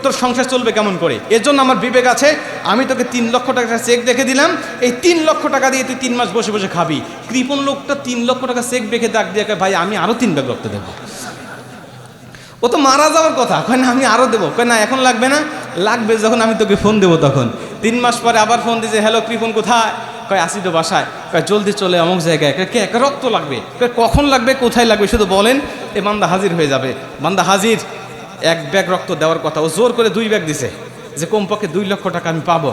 তোর সংসার চলবে কেমন করে? এর জন্য আমার বিবেক আছে, আমি তোকে 3 লক্ষ টাকার চেক দেখে দিলাম, এই 3 লক্ষ টাকা দিয়ে তুই 3 মাস বসে বসে খাবি। কৃপণ লোকটা 3 লক্ষ টাকা চেক দেখে ডাক দিয়ে, ভাই আমি আরো 3 ব্যাগ রক্ত দেবো। ও তো মারা যাওয়ার কথা, কয় না আমি আরো দেবো। কয় না, এখন লাগবে না, লাগবে যখন আমি তোকে ফোন দেবো তখন। 3 মাস পরে আবার ফোন দিয়েছে, হ্যালো কৃপণ কোথায়? কয় আসি তো বাসায়। কয় জলদি চলে অমুক জায়গায়। কে? রক্ত লাগবে। কয় কখন লাগবে, কোথায় লাগবে, শুধু বলেন, এ বান্দা হাজির হয়ে যাবে। বান্দা হাজির, 1 ব্যাগ রক্ত দেওয়ার কথা, ও জোর করে 2 ব্যাগ দিছে, যে কমপক্ষে 2 লক্ষ টাকা আমি পাবো।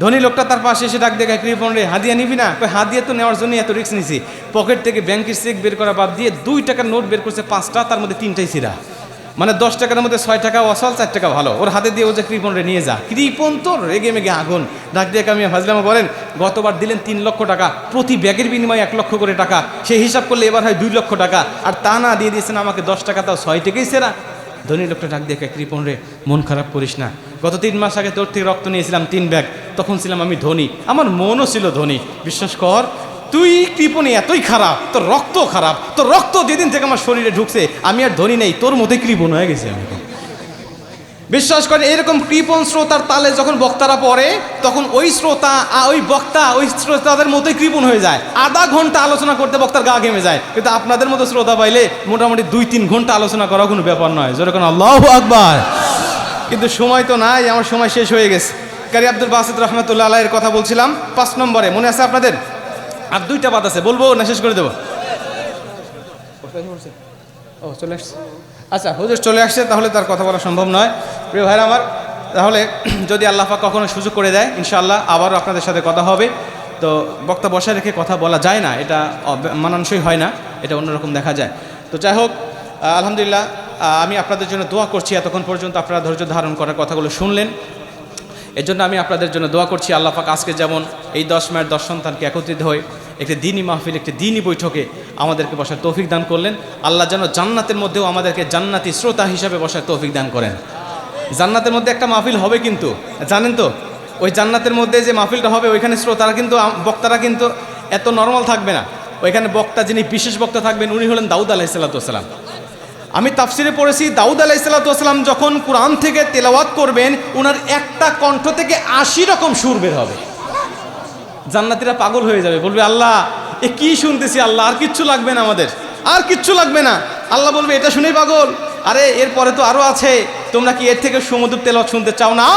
ধনী লোকটা তার পাশে এসে ডাক দেখে, কৃপণ রে, হাদিয়া নিবি না? কয় হাদিয়া তো নেওয়ার জন্য এত রিস্ক নিছি। পকেট থেকে ব্যাংকের চেক বের করা বাদ দিয়ে 2 টাকার নোট বের করছে 5টা, তার মধ্যে 3টাই ছিঁড়া। মানে 10 টাকার মধ্যে 6 টাকা অসল, 4 টাকা ভালো। ওর হাতে দিয়ে ও যে কৃপণ রে নিয়ে যা। কৃপণ তো রেগে মেগে আগুন, ডাক দিয়ে আমি হাজলামা বলেন, গতবার দিলেন 3 লক্ষ টাকা, প্রতি ব্যাগের বিনিময়ে 1 লক্ষ করে টাকা, সেই হিসাব করলে এবার হয় 2 লক্ষ টাকা, আর তা না দিয়ে দিয়েছেন আমাকে 10 টাকা, তাও 6 টাকাই সেরা। ধনী লোকটা ডাক দিয়ে, কৃপণ রে, মন খারাপ করিস না, গত 3 মাস আগে তোর থেকে রক্ত নিয়েছিলাম 3 ব্যাগ, তখন ছিলাম আমি ধনী, আমার মনও ছিল ধনী, বিশ্বাস কর, তুই কৃপণী এতই খারাপ, তোর রক্ত খারাপ, তোর রক্ত যেদিন থেকে আমার শরীরে ঢুকছে আমি আর ধনী নেই, তোর মতোই কৃপণ হয়ে গেছে আমি। বিশ্বাস করেন, এরকম কৃপণ শ্রোতার তালে যখন বক্তারা পড়ে, তখন ওই শ্রোতা, ওই বক্তা, ওই শ্রোতাদের মতোই কৃপণ হয়ে যায়। আধা ঘন্টা আলোচনা করতে বক্তার গা ঘেমে যায়, কিন্তু আপনাদের মতো শ্রোতা পাইলে মোটামুটি 2-3 ঘন্টা আলোচনা করা কোনো ব্যাপার নয়। যেরকম আল্লাহু আকবার। কিন্তু সময় তো নাই, আমার সময় শেষ হয়ে গেছে। কারি আব্দুল বাসেত রহমতুল্লাহ আলাইহির কথা বলছিলাম 5 নম্বরে, মনে আছে আপনাদের? আর 2টা বাদ আছে, বলবো না শেষ করে দেবো? ও চলে আসছে, আচ্ছা হুজুর চলে আসছে, তাহলে তার কথা বলা সম্ভব নয়। প্রিয় ভাইরা আমার, তাহলে যদি আল্লাহ পাক কখনো সুযোগ করে দেয় ইনশাআল্লাহ আবারও আপনাদের সাথে কথা হবে। তো বক্তা বসায় রেখে কথা বলা যায় না, এটা মানানসই হয় না, এটা অন্যরকম দেখা যায়। তো যাই হোক, আলহামদুলিল্লাহ আমি আপনাদের জন্য দোয়া করছি। এতক্ষণ পর্যন্ত আপনারা ধৈর্য ধারণ করার কথাগুলো শুনলেন, এর জন্য আমি আপনাদের জন্য দোয়া করছি। আল্লাহ পাক আজকে যেমন এই 10 মায়ের 10 সন্তানকে একত্রিত হয়ে একটি দ্বীনি মাহফিল, একটি দ্বীনি বৈঠকে আমাদেরকে বসার তৌফিক দান করলেন। আল্লাহ যেন জান্নাতের মধ্যেও আমাদেরকে জান্নাতি শ্রোতা হিসাবে বসার তৌফিক দান করেন। জান্নাতের মধ্যে একটা মাহফিল হবে, কিন্তু জানেন তো ওই জান্নাতের মধ্যে যে মাহফিলটা হবে ওইখানে শ্রোতারা কিন্তু, বক্তারা কিন্তু এত নর্মাল থাকবে না। ওইখানে বক্তা, যিনি বিশেষ বক্তা থাকবেন, উনি হলেন দাউদ আলাইহিসসালাম। আমি তাফসিরে পড়েছি দাউদ আলাইহিসসালাম যখন কোরআন থেকে তেলাওয়াত করবেন, ওনার একটা কণ্ঠ থেকে 80 রকম সুর বের হবে। জান্নাতীরা পাগল হয়ে যাবে, বলবে আল্লাহ এ কি শুনতেছি, আল্লাহ আর কিচ্ছু লাগবে না, আমাদের আর কিচ্ছু লাগবে না। আল্লাহ বলবে এটা শুনেই পাগল, আরে এরপরে তো আরও আছে, তোমরা কি এর থেকে সুমধুর তেলাওয়াত শুনতে চাও না?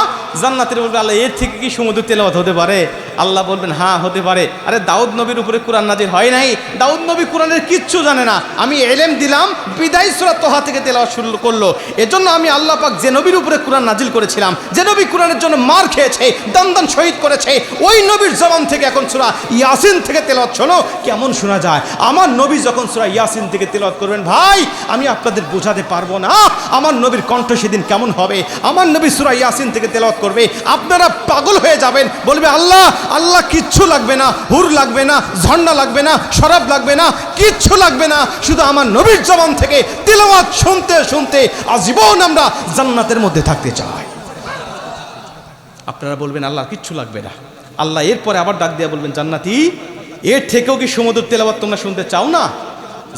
জান্নাতীরা বলবে আল্লাহ এর থেকে কি সুমধুর তেলাওয়াত হতে পারে? আল্লাহ বলবেন হ্যাঁ হতে পারে। আরে দাউদ নবীর উপরে কোরআন নাজিল হয় নাই, দাউদ নবী কোরআনের কিচ্ছু জানে না, আমি ইলম দিলাম, বিদায় সূরা তোহা থেকে তেলাওয়াত শুরু করলো। এজন্য আমি আল্লাহ পাক যে নবীর উপরে কোরআন নাজিল করেছিলাম, যে নবী কোরআনের জন্য মার খেয়েছে, দান শহীদ করেছে, ওই নবীর জবান থেকে এখন সূরা ইয়াসিন থেকে তেলাওয়াত শোনো, কেমন শোনা যায়। আমার নবী যখন সূরা ইয়াসিন থেকে তেলাওয়াত করবেন, ভাই আমি আপনাদের বোঝাতে পারবো না আমার নবীর কণ্ঠ সেদিন কেমন হবে। আমার নবী সূরা ইয়াসিন থেকে তেলাওয়াত করবে, আপনারা পাগল হয়ে যাবেন, বলবে আল্লাহ আল্লাহ কিচ্ছু লাগবে না, হুর লাগবে না, ঝর্ণা লাগবে না, শরাব লাগবে না, কিচ্ছু লাগবে না, শুধু আমার নবীর জবান থেকে তেলাওয়াত শুনতে শুনতে আজীবন আমরা জান্নাতের মধ্যে থাকতে চাই। আপনারা বলবেন আল্লাহ কিচ্ছু লাগবে না। আল্লাহ এরপরে আবার ডাক দিয়ে বলবেন জান্নাতি এর থেকেও কি সমুদ্র তেলাওয়াত তোমরা শুনতে চাও না?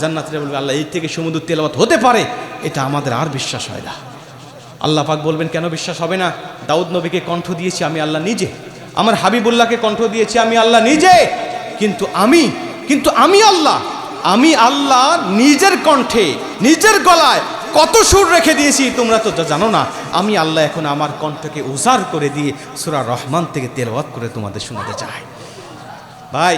জান্নাতীরা বলবে আল্লাহ এর থেকে সমুদ্র তেলাওয়াত হতে পারে, এটা আমাদের আর বিশ্বাস হয় না। আল্লাহ পাক বলবেন কেন বিশ্বাস হবে না? দাউদ নবীকে কণ্ঠ দিয়েছি আমি আল্লাহ নিজে, আমার হাবিবুল্লাহকে কণ্ঠ দিয়েছি আমি আল্লাহ নিজে, কিন্তু আমি আল্লাহ নিজের কণ্ঠে, নিজের গলায় কত সুর রেখে দিয়েছি তোমরা তো জানো না। আমি আল্লাহ এখন আমার কণ্ঠকে উজাড় করে দিয়ে সূরা রহমান থেকে তেলাওয়াত করে তোমাদের শোনাতে চাই। ভাই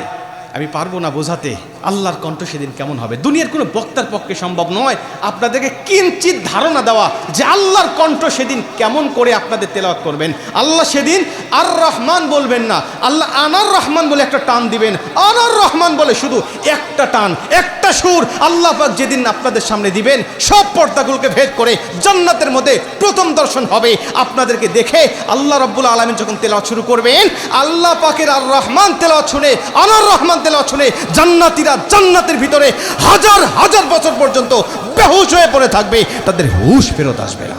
আমি পারবো না বোঝাতে আল্লাহর কণ্ঠ সেদিন কেমন হবে। দুনিয়ার কোনো বক্তার পক্ষে সম্ভব নয় আপনাদেরকে কিঞ্চিত ধারণা দেওয়া যে আল্লাহর কণ্ঠ সেদিন কেমন করে আপনাদের তেলাওয়াত করবেন। আল্লাহ সেদিন আর রহমান বলবেন না, আল্লাহ আনার রহমান বলে একটা টান দিবেন, আনার রহমান বলে শুধু একটা টান, একটা সুর আল্লাহ পাক যেদিন আপনাদের সামনে দিবেন, সব পর্দাগুলোকে ভেদ করে জান্নাতের মধ্যে প্রথম দর্শন হবে। আপনাদেরকে দেখে আল্লাহ রাব্বুল আলামিন যখন তেলাওয়াত শুরু করবেন, আল্লাহ পাকের আর রহমান তেলাওয়াত শুনে, আনার রহমান তেলাওয়াত শুনে জান্নাতীরা জান্নাতের ভিতরে হাজার হাজার বছর পর্যন্ত বেহুশ হয়ে পড়ে থাকবে, তাদের হুশ ফেরত আসবে না।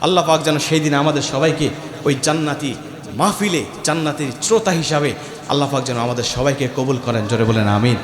আল্লাহ পাক যেন সেই দিন আমাদের সবাইকে ওই জান্নাতি মাহফিলে জান্নাতের শ্রোতা হিসাবে আল্লাহ পাক যেন আমাদের সবাইকে কবুল করেন। জোরে বলেন আমিন।